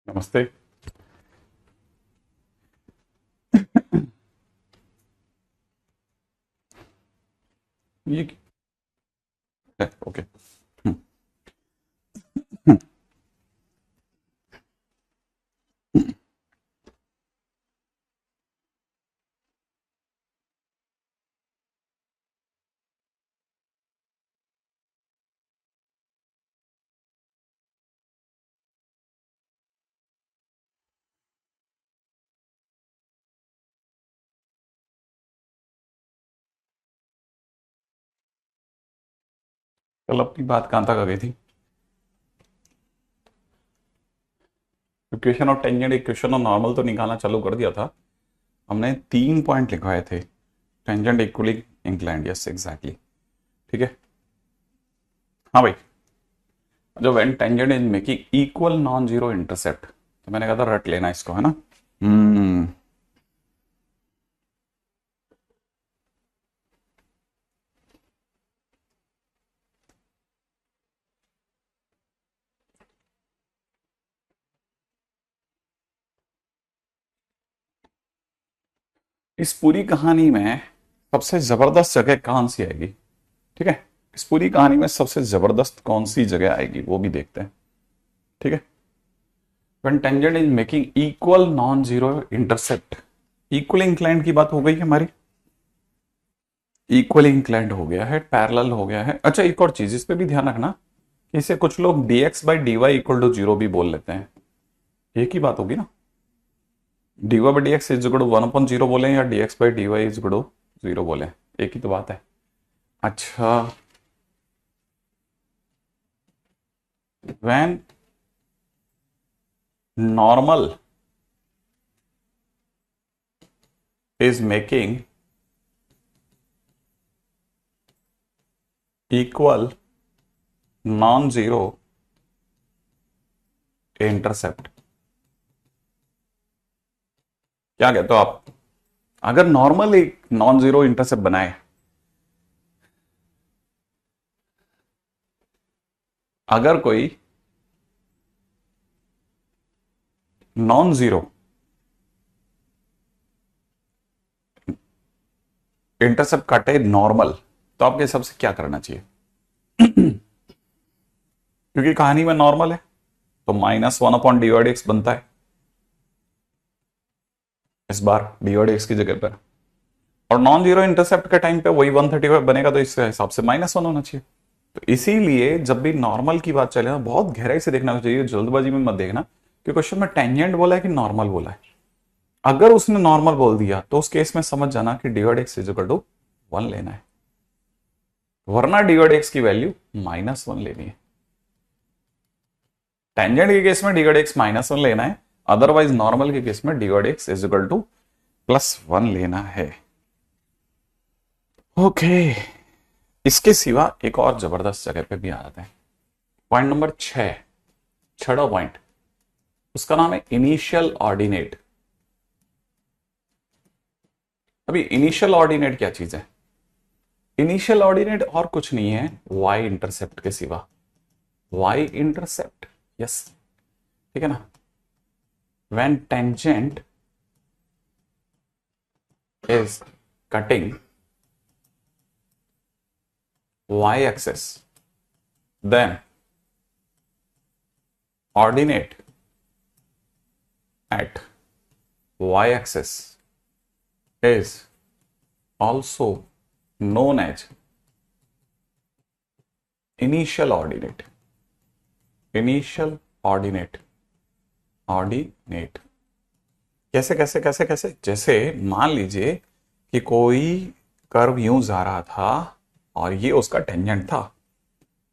नमस्ते। ये है ओके। हम्म, हम्म, कल अपनी बात कहाँ तक आ गई थी? Equation of tangent, equation of normal तो निकालना चालू कर दिया था हमने। 3 पॉइंट लिखवाए थे। Tangent equally inclined, yes exactly. ठीक है। हाँ भाई, जो when tangent is making equal non zero intercept, तो मैंने कहा था रट लेना इसको, है ना। हम्म। इस पूरी कहानी में सबसे जबरदस्त जगह कौन सी आएगी? ठीक है। इस पूरी कहानी में सबसे जबरदस्त कौन सी जगह आएगी वो भी देखते हैं। ठीक है। when tangent is making equal non zero intercept, equal inclined की बात हो गई हमारी। इक्वल इंक्लाइंड हो गया है, पैरेलल हो गया है। अच्छा, एक और चीज इस पे भी ध्यान रखना कि इसे कुछ लोग dx by D Y equal to zero भी बोल लेते हैं। एक ही बात होगी ना। D Y by D X is equal to 1/0 बोले या dx by D Y is equal to zero बोले, एक ही तो बात है। अच्छा, when normal is making equal non zero intercept, क्या कहते हो आप? अगर नॉर्मल एक नॉन जीरो इंटरसेप्ट बनाए, अगर कोई नॉन जीरो इंटरसेप्ट काटे नॉर्मल, तो आपके हिसाब से क्या करना चाहिए? क्योंकि कहानी में नॉर्मल है तो -1/d/x बनता है इस बार d/x की जगह पर। और नॉन जीरो इंटरसेप्ट के टाइम पे वही 135 बनेगा, तो इस हिसाब से -1 होना चाहिए। तो इसीलिए जब भी नॉर्मल की बात चले ना, बहुत गहराई से देखना चाहिए, जल्दबाजी में मत देखना कि क्वेश्चन में टेंजेंट बोला है कि नॉर्मल बोला है। अगर उसने नॉर्मल बोल दिया तो उस केस में समझ जाना कि d/x इज इक्वल टू 1 लेना है, वरना d/x की वैल्यू -1 लेनी है। टेंजेंट के केस में d/x -1 लेना है, अदरवाइज नॉर्मल के केस में d/x इज इक्वल टू +1 लेना है। ओके। इसके सिवा एक और जबरदस्त जगह पे भी आ जाते हैं। पॉइंट नंबर 6, छठा पॉइंट, उसका नाम है इनिशियल ऑर्डिनेट। अभी इनिशियल ऑर्डिनेट क्या चीज है? इनिशियल ऑर्डिनेट और कुछ नहीं है y इंटरसेप्ट के सिवा। y इंटरसेप्ट, यस, ठीक है ना। when tangent is cutting y axis, then ordinate at y axis is also known as initial ordinate। initial ordinate, ordinate कैसे कैसे कैसे कैसे? जैसे मान लीजिए कि कोई कर्व यूं जा रहा था और ये उसका टेंजेंट था,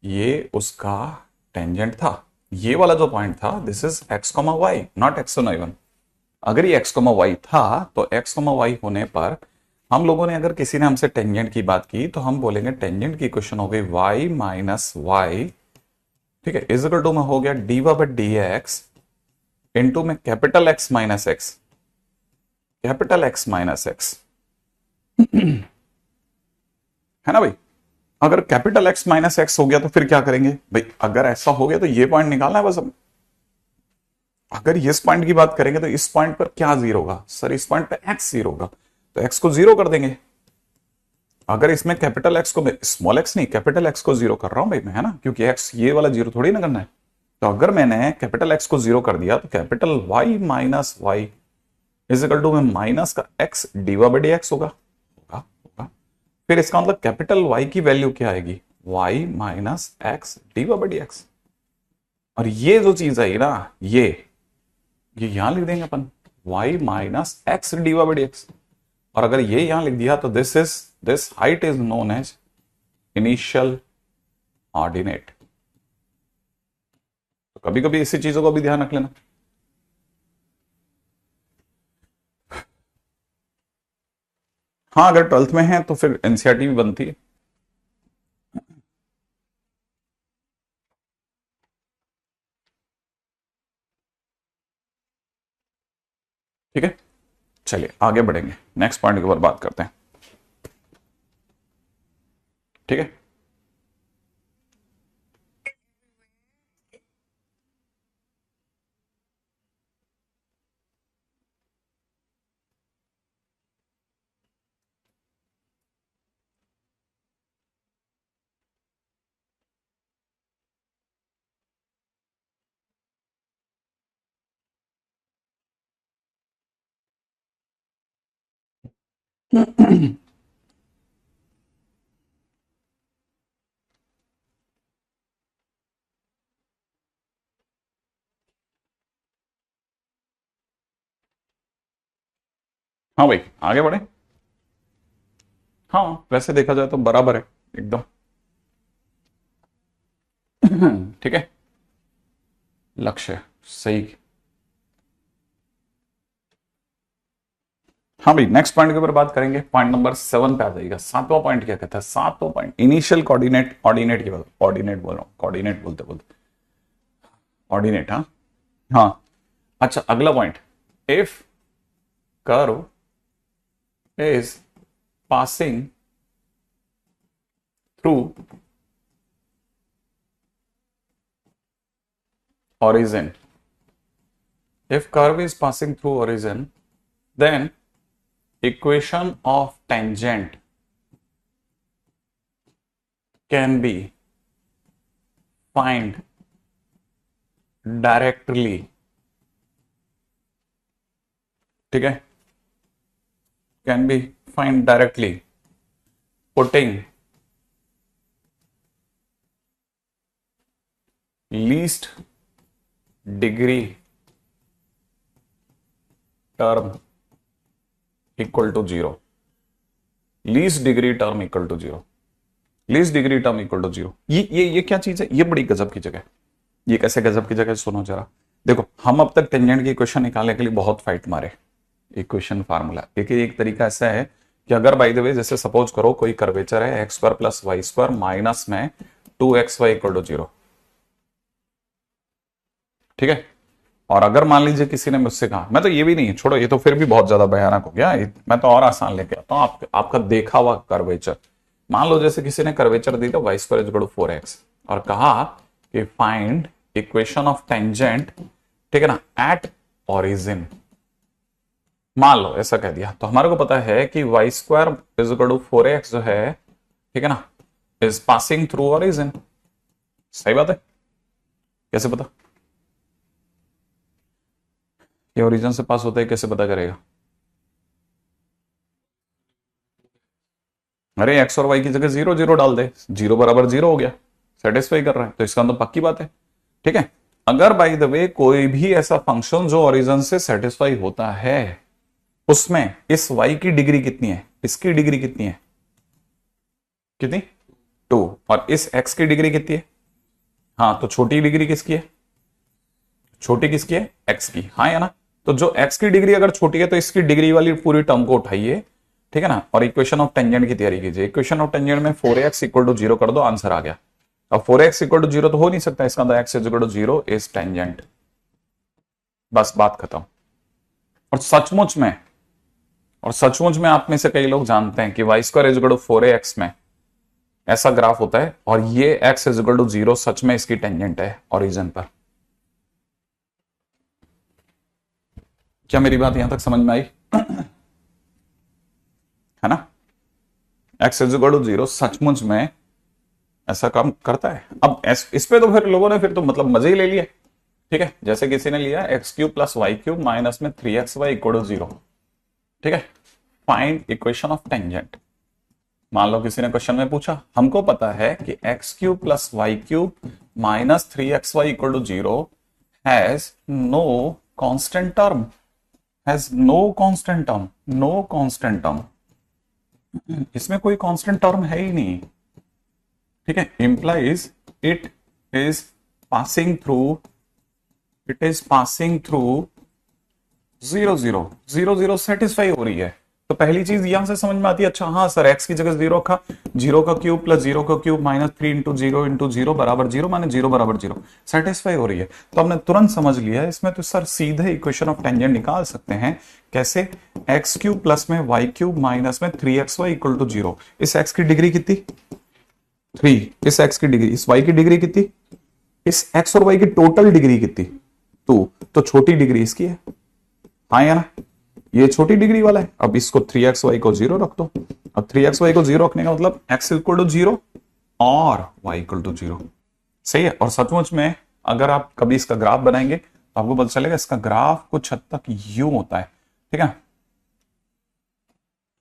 ये उसका टेंजेंट था, ये वाला जो पॉइंट था, this is x, y, not x1 y1। अगर ये x, y था तो x, y होने पर हम लोगों ने, अगर किसी ने हमसे टेंजेंट की बात की तो हम बोलेंगे टेंजेंट की इक्वेशन हो गई y माइनस वाई, ठीक है, इज इक्वल टू में हो गया dy by D x into में capital X minus x, capital X minus x, है ना भाई। अगर कैपिटल X माइनस एक्स हो गया तो फिर क्या करेंगे भाई? अगर ऐसा हो गया तो ये पॉइंट निकालना है बस हमें। अगर इस पॉइंट की बात करेंगे तो इस पॉइंट पर क्या जीरो होगा सर, इस पॉइंट पर एक्स जीरो होगा, तो एक्स को जीरो कर देंगे। अगर इसमें कैपिटल एक्स को, स्मॉल एक्स नहीं कैपिटल एक्स को जीरो कर रहा हूं भाई मैं, है ना, क्योंकि एक्स ये वाला जीरो थोड़ी ना करना है। तो अगर मैंने कैपिटल एक्स को जीरो कर दिया तो capital Y minus Y is equal to में माइनस का X diva by D X होगा, होगा होगा। फिर इसका मतलब कैपिटल वाई की वैल्यू क्या आएगी, Y minus x diva by D x. और ये जो चीज आई ना, ये यहां लिख देंगे अपन, y minus x diva by D x. और अगर ये यहां लिख दिया तो this height is known as initial ordinate. तो कभी कभी इसी चीजों को भी ध्यान रख लेना। हाँ अगर 12th में है तो फिर एनसीईआरटी भी बनती है। ठीक है, चलिए आगे बढ़ेंगे, नेक्स्ट पॉइंट के ऊपर बात करते हैं। ठीक है, हाँ भाई आगे बढ़े। हाँ वैसे देखा जाए तो बराबर है एकदम। ठीक है, लक्ष्य सही। हाँ भाई नेक्स्ट पॉइंट के ऊपर बात करेंगे, पॉइंट नंबर 7 पे आ जाएगा। सातवां पॉइंट क्या कहता है, सातवां पॉइंट इनिशियल कोऑर्डिनेट, ऑर्डिनेट की बात, कोऑर्डिनेट बोल रहा हूँ, कोऑर्डिनेट बोलते बोलते ऑर्डिनेट। हाँ हाँ, अच्छा अगला point, if curve is passing through origin, if curve is passing through origin, then equation of tangent can be find directly। ठीक है, can be find directly putting least degree term equal to zero, least degree term equal to zero, least degree term equal to zero. ये क्या चीज है, ये बड़ी गजब की जगह है। ये कैसे गजब की जगह, सुनो जरा। देखो हम अब तक टेंजेंट की इक्वेशन निकालने के लिए बहुत फाइट मारे, इक्वेशन फार्मूला। देखिए एक तरीका ऐसा है कि अगर बाय द वे जैसे सपोज करो कोई कर्वेचर है X square plus Y square minus में 2xy इक्वल टू जीरो। ठीक है, और अगर मान लीजिए किसी ने मुझसे कहा, मैं तो ये भी नहीं छोड़ो, ये तो फिर भी बहुत ज्यादा भयानक हो गया, मैं तो और आसान लेके आता हूं आपका देखा हुआ कर्वेचर। मान लो जैसे किसी ने कर्वेचर दी था Y square equal to 4x और कहा कि फाइंड इक्वेशन ऑफ टेंजेंट, ठीक है ना, एट ओरिजिन। मान लो ऐसा कह दिया तो हमारे को पता है कि Y square is equal to 4x जो है, ठीक है ना, इज पासिंग थ्रू ओरिजिन। सही बात है, कैसे पता ये ओरिजिन से पास होता है, कैसे पता करेगा? अरे एक्स और वाई की जगह जीरो जीरो डाल दे, जीरो बराबर जीरो हो गया, सेटिस्फाई कर रहा है, तो इसका मतलब पक्की बात है। ठीक है, अगर बाय द वे कोई भी ऐसा फंक्शन जो ओरिजिन से सेटिस्फाई होता है उसमें इस y की डिग्री कितनी है, इसकी डिग्री कितनी है, कितनी 2, और इस x की डिग्री कितनी है, हाँ तो छोटी डिग्री किसकी है, छोटी किसकी है, x की, हाँ या ना। तो जो x की डिग्री अगर छोटी है तो इसकी डिग्री वाली पूरी टर्म को उठाइए, ठीक है ना, और इक्वेशन ऑफ टेंजेंट की तैयारी कीजिए। इक्वेशन ऑफ टेंजेंट में 4x इक्वल टू जीरो कर दो, आंसर आ गया। अब 4x इक्वल टू जीरो तो हो नहीं सकता, इसका मतलब x equal to zero is tangent, बस बात खत्म। और सचमुच में आप में से कई लोग जानते हैं कि Y square is equal to 4ax में ऐसा ग्राफ होता है और ये x is equal to zero सच में इसकी टेंजेंट है ओरिजिन पर। क्या मेरी बात यहां तक समझ में आई? है ना? x इज इक्वल टू 0 सचमुच में ऐसा काम करता है। अब इस पे तो फिर लोगों ने फिर तो मतलब मजे ही ले लिए। ठीक है, जैसे किसी ने लिया x³ + y³ माइनस में 3xy इक्वल टू 0। ठीक है, फाइंड इक्वेशन ऑफ टेंजेंट। मान लो किसी ने क्वेश्चन में पूछा, हमको पता है कि x³ + y³ minus 3xy equal to 0 has no constant term, no constant term. इसमें कोई कांस्टेंट टर्म है ही नहीं। ठीक है, implies it is passing through 0 0 0 0 satisfy हो रही है। तो पहली चीज यहां से समझ में आती है, अच्छा हाँ सर x की जगह 0 रखा, 0³ + 0³ माइनस 3 × 0 × 0 बराबर 0 माने 0 बराबर 0 सेटिस्फाई हो रही है। तो हमने तुरंत समझ लिया इसमें तो सर सीधे इक्वेशन ऑफ टेंजेंट निकाल सकते हैं। कैसे? x³ प्लस में y³ माइनस में 3xy इक्वल टू 0। इस x की डिग्री कितनी? 3। इस x की डिग्री, इस y की डिग्री कितनी? इस x और y की टोटल डिग्री कितनी? 2। तो छोटी डिग्री इसकी है, हाँ या ना? ये छोटी डिग्री वाला है। अब इसको 3xy को 0 रख दो। अब 3xy को 0 रखने का मतलब x इक्वल टू 0 और y इक्वल टू 0। सही है। और सचमुच में अगर आप कभी इसका ग्राफ बनाएंगे तो आपको पता चलेगा इसका ग्राफ कुछ हद तक यूं होता है। ठीक है,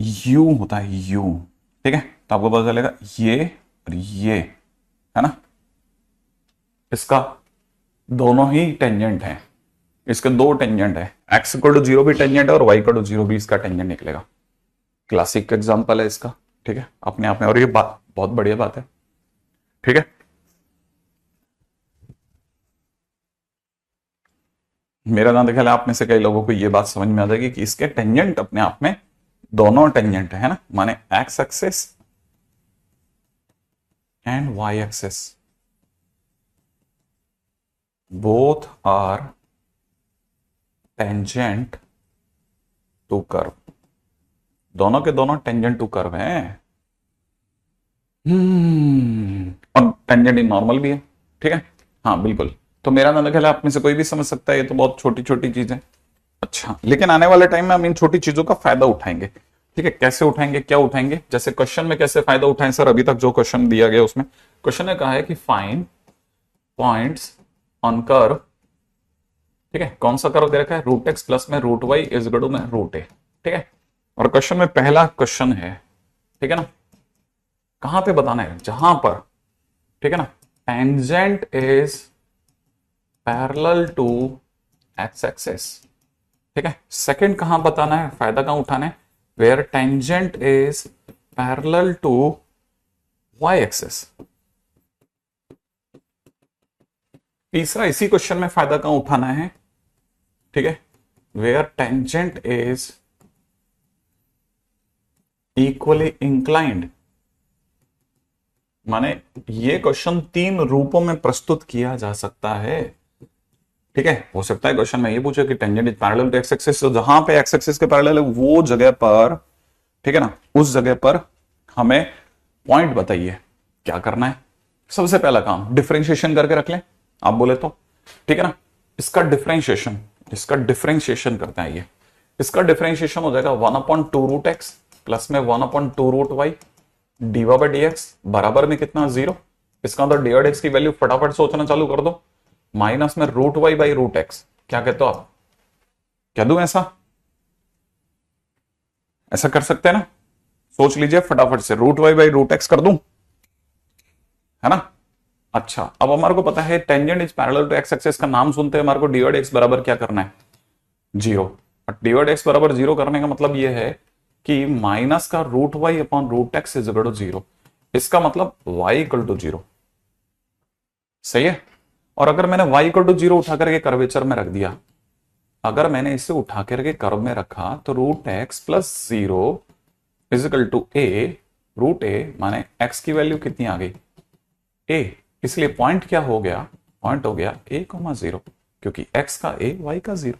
यूं होता है, यूं। ठीक है, तो आपको पता चलेगा ये और ये, है ना, इसका दोनों ही टेंजेंट है। इसके दो टेंजेंट है, x इक्वल टू 0 भी टेंजेंट है और y इक्वल टू 0 भी इसका टेंजेंट निकलेगा। क्लासिक एग्जांपल है इसका। ठीक है, अपने आप में, और ये बात बहुत बढ़िया बात है। ठीक है, मेरा नाम ख्याल है आप में से कई लोगों को ये बात समझ में आ जाएगी कि इसके टेंजेंट अपने आप में दोनों टेंजेंट है ना, माने x axis and y axis both are tangent to curve. दोनों के दोनों टेंजेंट टू कर्व हैं। और टेंजेंट इन नॉर्मल भी है। ठीक है, हाँ बिल्कुल। तो मेरा नाम ख्याल है आप में से कोई भी समझ सकता है, ये तो बहुत छोटी छोटी चीजें। अच्छा, लेकिन आने वाले टाइम में हम इन छोटी चीजों का फायदा उठाएंगे। ठीक है, कैसे उठाएंगे, क्या उठाएंगे? जैसे क्वेश्चन में कैसे फायदा उठाएं सर, अभी तक जो क्वेश्चन दिया गया उसमें क्वेश्चन ने कहा है कि फाइंड पॉइंट्स ऑन कर्व। ठीक है, कौन सा कर्व दे रखा है? √x प्लस में √y इज इक्वल टू में √a। ठीक है, और क्वेश्चन में पहला क्वेश्चन है, ठीक है ना, कहां पे बताना है? जहां पर, ठीक है ना, tangent is parallel to x axis. ठीक है, सेकंड कहां बताना है, फायदा कहां उठाना है? Where tangent is parallel to y axis. तीसरा इसी क्वेश्चन में फायदा कहां उठाना है? ठीक है, where tangent is equally inclined. माने ये क्वेश्चन 3 रूपों में प्रस्तुत किया जा सकता है। ठीक है, हो सकता है क्वेश्चन में ये पूछे कि tangent is parallel to x axis, तो जहां पे x एक्सिस के पैरेलल है वो जगह पर, ठीक है ना, उस जगह पर हमें पॉइंट बताइए। क्या करना है? सबसे पहला काम डिफरेंशिएशन करके रख लें, आप बोले तो। ठीक है ना, इसका डिफरेंशिएशन करते हैं। ये इसका डिफरेंशिएशन हो जाएगा 1/2√x प्लस में 1/2√y dy/dx बराबर में कितना? 0। इसका मतलब dy/dx की वैल्यू फटाफट सोचना चालू कर दो, माइनस में √y/√x। क्या कहते हो आप? क्या दूं ऐसा? ऐसा कर सकते हैं ना? सोच लीजिए फटाफट से, √y/√x कर दूं, है ना? अच्छा, अब हमारे को पता है tangent is parallel to x axis का नाम सुनते हैं हमारे को dy/dx बराबर क्या करना है? 0। और dy/dx बराबर 0 करने का मतलब यह है कि माइनस का √y/√x इज इक्वल टू 0। इसका मतलब y इक्वल टू 0। सही है। और अगर मैंने y इक्वल टू 0 उठा करके कर्वेचर में रख दिया, अगर मैंने इसे उठा करके कर्व में रखा तो √x plus 0 is equal to a। √a माने x की वैल्यू कितनी आ गई? a। इसलिए पॉइंट क्या हो गया? पॉइंट हो गया a, 0, क्योंकि x का a, y का 0।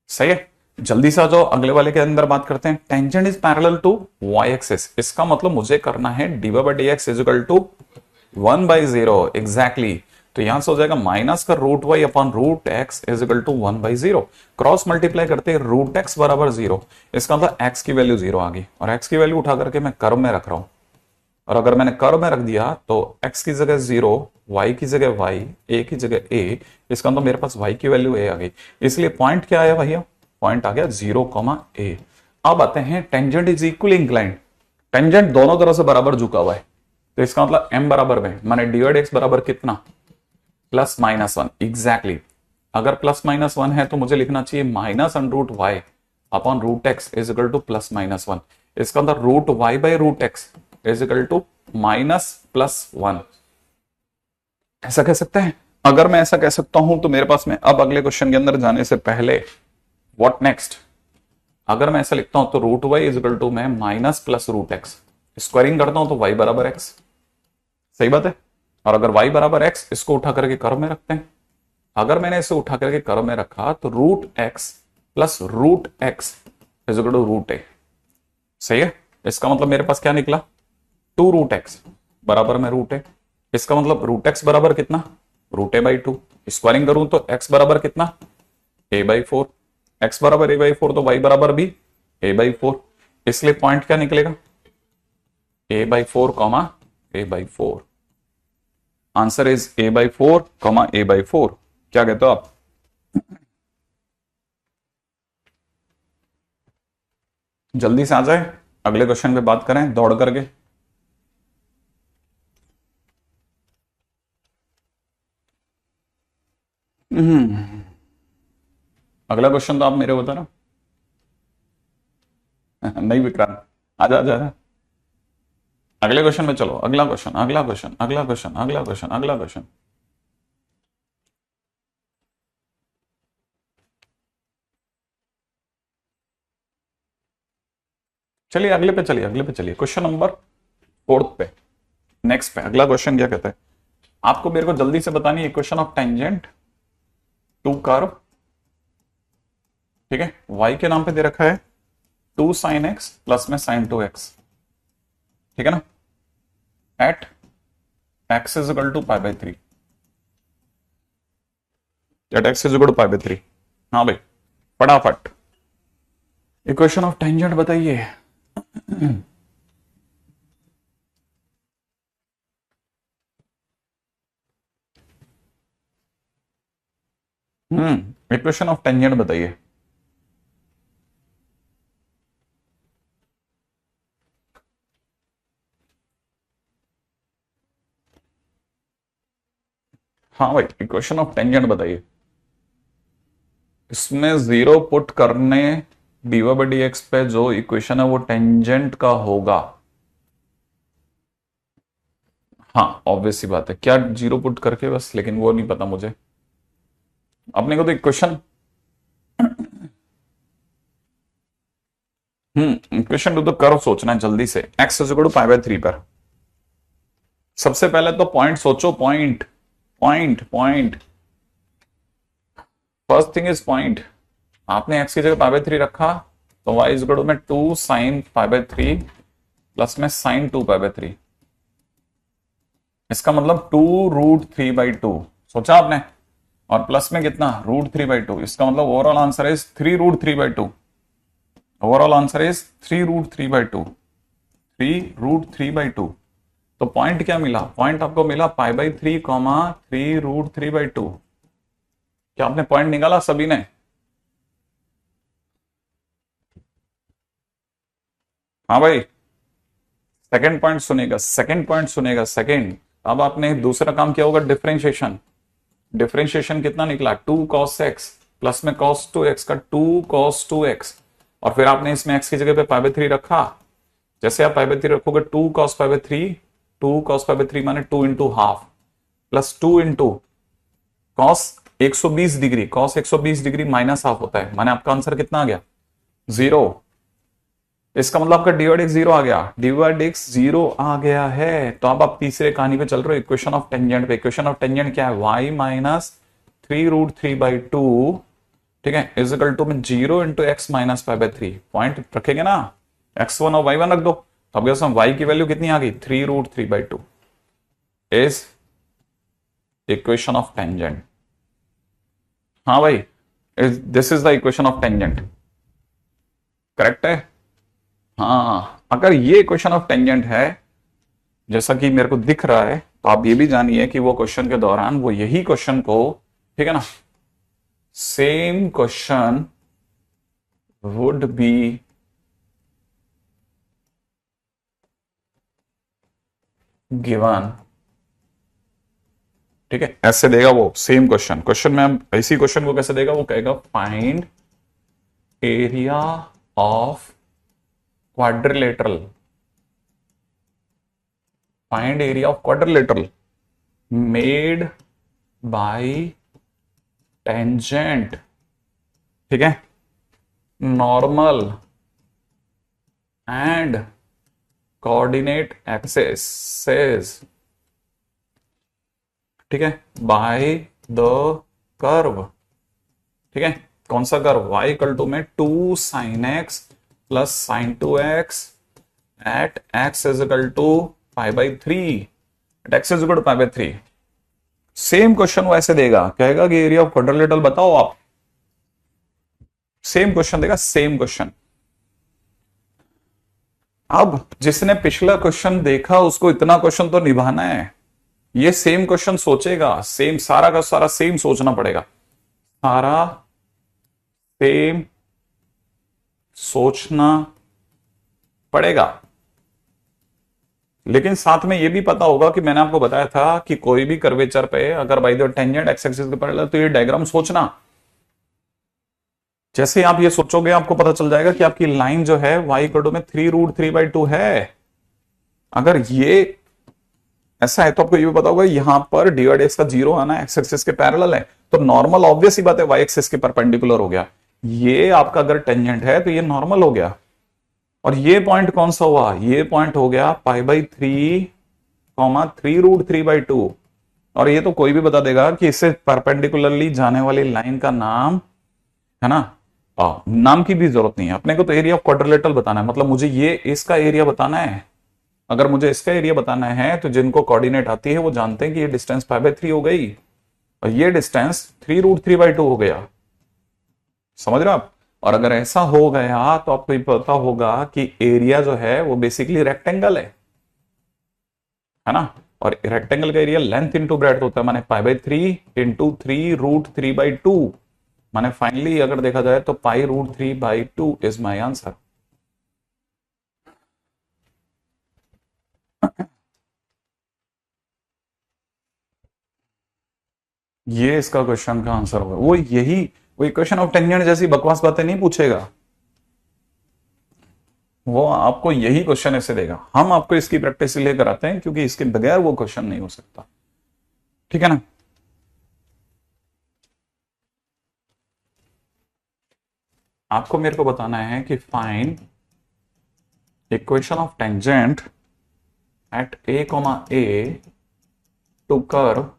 सही है। जल्दी से आ जाओ, अगले वाले के अंदर बात करते हैं। Tangent is parallel to y axis, इसका मतलब मुझे करना है dy/dx is equal to 1/0। Exactly, तो यहां से हो जाएगा माइनस का root Y upon root x is equal to 1/0। Cross multiply करते हैं रूट एक्स बराबर 0, इसका मतलब एक्स की वैल्यू 0 आ गई, और एक्स की वैल्यू उठा करके मैं कर्व में रख रहा हूं, और अगर मैंने कर्व में रख दिया तो x की जगह 0, y की जगह y, a की जगह a, इसका मतलब मेरे पास y की वैल्यू a आ गई। इसलिए पॉइंट क्या आया भैया, पॉइंट आ गया 0, a। अब आते हैं tangent is equally inclined. Tangent दोनों तरह से बराबर झुका हुआ है, तो इसका मतलब m बराबर में माने dy/x बराबर कितना, +-1 एग्जैक्टली। अगर +-1 है तो मुझे लिखना चाहिए -√y upon root x is equal to +-1। इसका मतलब root Y by root x is equal to -+1। ऐसा कह सकते हैं। अगर मैं ऐसा कह सकता हूं तो मेरे पास में अब अगले क्वेश्चन के अंदर जाने से पहले व्हाट नेक्स्ट, अगर मैं ऐसा लिखता हूं तो root Y is equal to मैं -+√x, स्क्वायरिंग करता हूं तो y बराबर x, सही बात है। और अगर y बराबर x, इसको उठा करके कर्व में रखते हैं। अगर मैंने इसे उठा करके कर्व में रखा तो root x plus root x is equal to root a, सही है। इसका मतलब मेरे पास क्या निकला, 2√x बराबर में रूट ए। इसका मतलब रूट एक्स बराबर कितना, रूट a/2। स्क्वायरिंग करूं तो x बराबर कितना, a/4। x बराबर a/4 तो y बराबर भी a/4, इसलिए पॉइंट क्या निकलेगा, a/4, a/4। Answer is a/4, a/4। क्या कहते हो आप, जल्दी से आ जाए, अगले क्वेश्चन पे बात करें दौड़ करके। अगला क्वेश्चन तो आप मेरे बता ना। नहीं विक्रांत, आजा आजा आजा। अगले क्वेश्चन में चलो, अगला क्वेश्चन, अगला क्वेश्चन, अगला क्वेश्चन, अगला क्वेश्चन, अगला क्वेश्चन। चलिए अगले पे चलिए, अगले पे चलिए, क्वेश्चन नंबर 4 पे, नेक्स्ट पे। अगला क्वेश्चन क्या कहता है, आपको मेरे को जल्दी से बतानी है equation of tangent to curve, ठीक है। y के नाम पे दे रखा है 2 sin x प्लस में sin 2x, ठीक है ना, at x is equal to π/3, at x is equal to π/3। हाँ भाई फटाफट इक्वेशन ऑफ टेंजेंट बताइए। इक्वेशन ऑफ टेंजेंट बताइए। हाँ भाई इक्वेशन ऑफ टेंजेंट बताइए। इसमें जीरो पुट करने dy/dx पे जो इक्वेशन है वो टेंजेंट का होगा। हाँ ऑब्वियस सी बात है, क्या जीरो पुट करके बस, लेकिन वो नहीं पता मुझे। अपने को तो equation equation two the curve सोचना है जल्दी से, x इज इक्वल टू π/3 पर। सबसे पहले तो पॉइंट सोचो, point point point, first thing is point. आपने x की जगह π/3 रखा तो y इज इक्वल टू में 2 sin π/3 प्लस में sin 2π/3, इसका मतलब 2√3/2 सोचा आपने, और प्लस में कितना √3/2, इसका मतलब overall answer is 3√3/2। Overall answer is 3√3/2, 3√3/2। तो पॉइंट क्या मिला, पॉइंट आपको मिला π/3, 3√3/2। क्या आपने पॉइंट निकाला सभी ने, हाँ भाई। सेकंड पॉइंट सुनेगा, सेकंड पॉइंट सुनेगा, सेकंड। अब आपने दूसरा काम किया होगा डिफरेंशिएशन। डिफरेंशिएशन कितना निकला, 2 cos x प्लस में cos 2x का 2 cos 2x, और फिर आपने इसमें x की जगह पे π/3 रखा। जैसे आप π/3 रखोगे 2 cos π/3, 2 cos π/3 माने 2 into half plus 2 into cos 120 degree, cos 120 degree minus half होता है, माने आपका आंसर कितना आ गया, 0। इसका मतलब आपका dy/dx 0 आ गया, dy/dx 0 आ गया है। तो अब आप तीसरे कहानी पे चल रहे हो, इक्वेशन ऑफ टेंजेंट पे। इक्वेशन ऑफ टेंजेंट क्या है, y माइनस 3√3/2, ठीक है, इज इक्वल टू में 0 इंटू एक्स माइनस π/3। पॉइंट रखेंगे ना, x1 और y1 रख दो, तो अब y की वैल्यू कितनी आ गई, 3√3/2 इज इक्वेशन ऑफ टेंजेंट। हाँ भाई, this is the equation of tangent, correct है। हाँ, अगर ये इक्वेशन ऑफ टेंजेंट है जैसा कि मेरे को दिख रहा है, तो आप ये भी जानिए कि वो क्वेश्चन के दौरान वो यही क्वेश्चन को, ठीक है ना, same question would be given, ठीक है, ऐसे देगा वो सेम क्वेश्चन। क्वेश्चन में हम इसी क्वेश्चन को कैसे देगा, वो कहेगा find area of quadrilateral, find area of quadrilateral made by tangent, ठीक है, नॉर्मल एंड कोऑर्डिनेट एक्सेस, ठीक है, बाय द कर्व, ठीक है, कौन सा कर्व, y इक्वल टू में 2 sin x plus sine 2x at x is equal to pi by 3, at x is equal to pi by 3। Same question वो ऐसे देगा, कहेगा कि एरिया ऑफ क्वाड्रिलेटरल बताओ आप, सेम क्वेश्चन देगा, सेम क्वेश्चन। अब जिसने पिछला क्वेश्चन देखा उसको इतना क्वेश्चन तो निभाना है, ये सेम क्वेश्चन सोचेगा, सेम सारा का सारा सेम सोचना पड़ेगा, सारा सेम सोचना पड़ेगा। लेकिन साथ में ये भी पता होगा कि मैंने आपको बताया था कि कोई भी कर्वेचर पे अगर by the tangent x axis के पैरेलल, तो ये डायग्राम सोचना। जैसे आप ये सोचोगे आपको पता चल जाएगा कि आपकी लाइन जो है y इक्वल टू में 3√3/2 है। अगर ये ऐसा है तो आपको ये भी पता होगा यहां पर डिवाइड एक्स का 0 आना एक्स एक्सिस के पैरेलल है, तो नॉर्मल ऑब्वियस ही बात है y एक्सिस के परपेंडिकुलर हो गया। ये आपका अगर टेंजेंट है तो ये नॉर्मल हो गया। और ये पॉइंट कौन सा हुआ, ये पॉइंट हो गया π/3, 3√3/2। और ये तो कोई भी बता देगा कि इससे परपेंडिकुलरली जाने वाली लाइन का नाम है ना, नाम की भी जरूरत नहीं है अपने को, तो एरिया ऑफ क्वाड्रिलेटरल बताना है, मतलब मुझे ये इसका एरिया बताना है। अगर मुझे इसका एरिया बताना है तो जिनको कोऑर्डिनेट आती है वो जानते हैं कि ये डिस्टेंस π/3 हो गई और ये डिस्टेंस 3√3/2 हो गया, समझ रहे हो आप। और अगर ऐसा हो गया तो आपको ये पता होगा कि एरिया जो है वो बेसिकली रेक्टेंगल है ना, और रेक्टेंगल का एरिया लेंथ इंटू ब्रेड्थ होता है, माने π/3 इंटू 3√3/2, माने फाइनली अगर देखा जाए तो π√3/2 इज माई आंसर। ये इसका क्वेश्चन का आंसर होगा। वो यही वो इक्वेशन ऑफ टेंजेंट जैसी बकवास बातें नहीं पूछेगा, वो आपको यही क्वेश्चन ऐसे देगा। हम आपको इसकी प्रैक्टिस इसलिए कराते हैं क्योंकि इसके बगैर वो क्वेश्चन नहीं हो सकता, ठीक है ना। आपको मेरे को बताना है कि find equation of tangent at a, to curve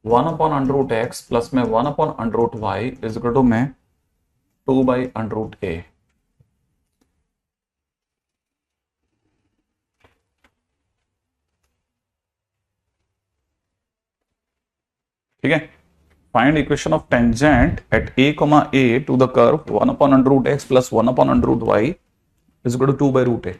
1/√x plus में 1/√y इज इक्वल टू में 2/√a। ठीक है, find equation of tangent at a to the curve 1/√x plus 1/√y is equal to 2/√a।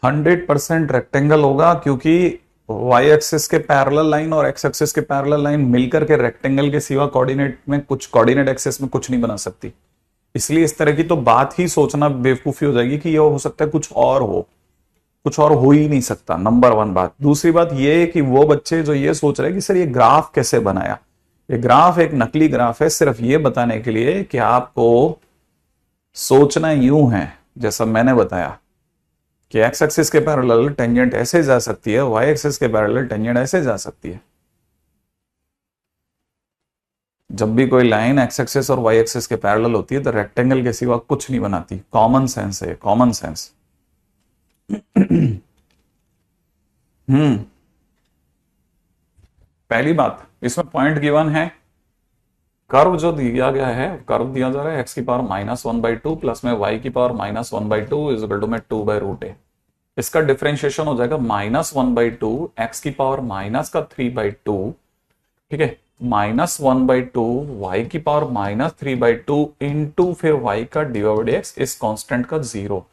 Hundred percent rectangle होगा क्योंकि y axis के parallel line और x axis के parallel line मिलकर के रेक्टेंगल के सिवा कोऑर्डिनेट में कुछ कोऑर्डिनेट एक्सिस में कुछ नहीं बना सकती। इसलिए इस तरह की तो बात ही सोचना बेवकूफी हो जाएगी कि ये हो सकता है कुछ और हो, कुछ और हो ही नहीं सकता, नंबर 1 बात। दूसरी बात ये कि वो बच्चे जो ये सोच रहे हैं कि सर ये ग्राफ कैसे बनाया, ये ग्राफ एक नकली ग्राफ है सिर्फ ये बताने के लिए कि आपको सोचना यूं है जैसा मैंने बताया कि एक्स एक्सिस के पैरेलल टेंजेंट ऐसे जा सकती है, वाई एक्सिस के पैरेलल टेंजेंट ऐसे जा सकती है। जब भी कोई लाइन एक्स एक्सिस और वाई एक्सिस के पैरेलल होती है तो रेक्टेंगल के सिवा कुछ नहीं बनाती। कॉमन सेंस है, कॉमन सेंस। पहली बात, इसमें पॉइंट गिवन है, कर्व जो दिया गया है, कर्व दिया जा रहा है एक्स की पावर -1/2 प्लस में वाई की पावर -1/2 इज इक्वल टू में 2/√a। इसका डिफरेंशिएशन हो जाएगा -1/2 एक्स की पावर -3/2, ठीक है, -1/2 वाई की पावर -3/2 इंटू फिर वाई का डिवाइड एक्स इस कांस्टेंट का 0।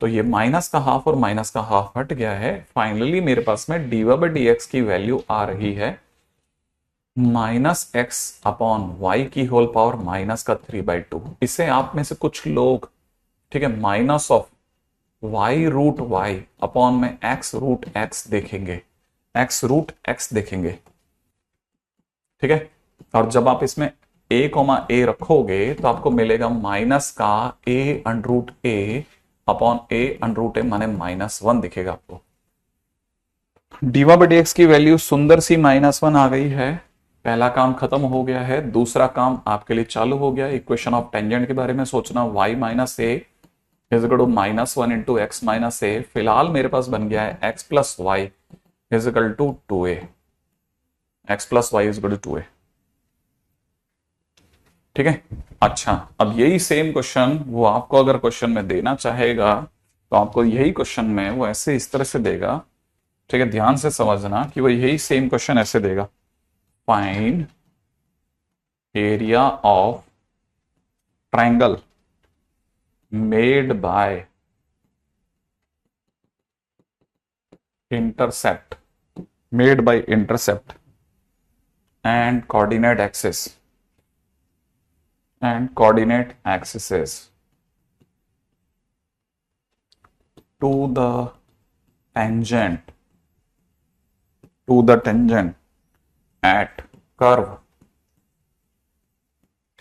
तो ये माइनस का हाफ और माइनस का हाफ हट गया है। फाइनली मेरे पास में dy/dx की वैल्यू आ रही है -x/y की होल पावर -3/2। इसे आप में से कुछ लोग, ठीक है, माइनस ऑफ y√y अपॉन में x√x देखेंगे, x√x देखेंगे, ठीक है। और जब आप इसमें a, रखोगे तो आपको मिलेगा माइनस का a√a अपॉन a√a माने -1 दिखेगा आपको। dy/dx की वैल्यू सुंदर सी -1 आ गई है। पहला काम खत्म हो गया है, दूसरा काम आपके लिए चालू हो गया। इक्वेशन ऑफ टेंजेंट के बारे में सोचना, y - a is equal to -1 into x minus a. फिलहाल मेरे पास बन गया है x plus y is equal to 2a, x plus y is equal to 2a, ठीक है। अच्छा, अब यही सेम क्वेश्चन वो आपको अगर क्वेश्चन में देना चाहेगा तो आपको यही क्वेश्चन में वो ऐसे इस तरह से देगा, ठीक है। ध्यान से समझना कि वो यही सेम क्वेश्चन ऐसे देगा, find area of triangle made by intercept made by intercept and coordinate axis and coordinate axes to the tangent at curve,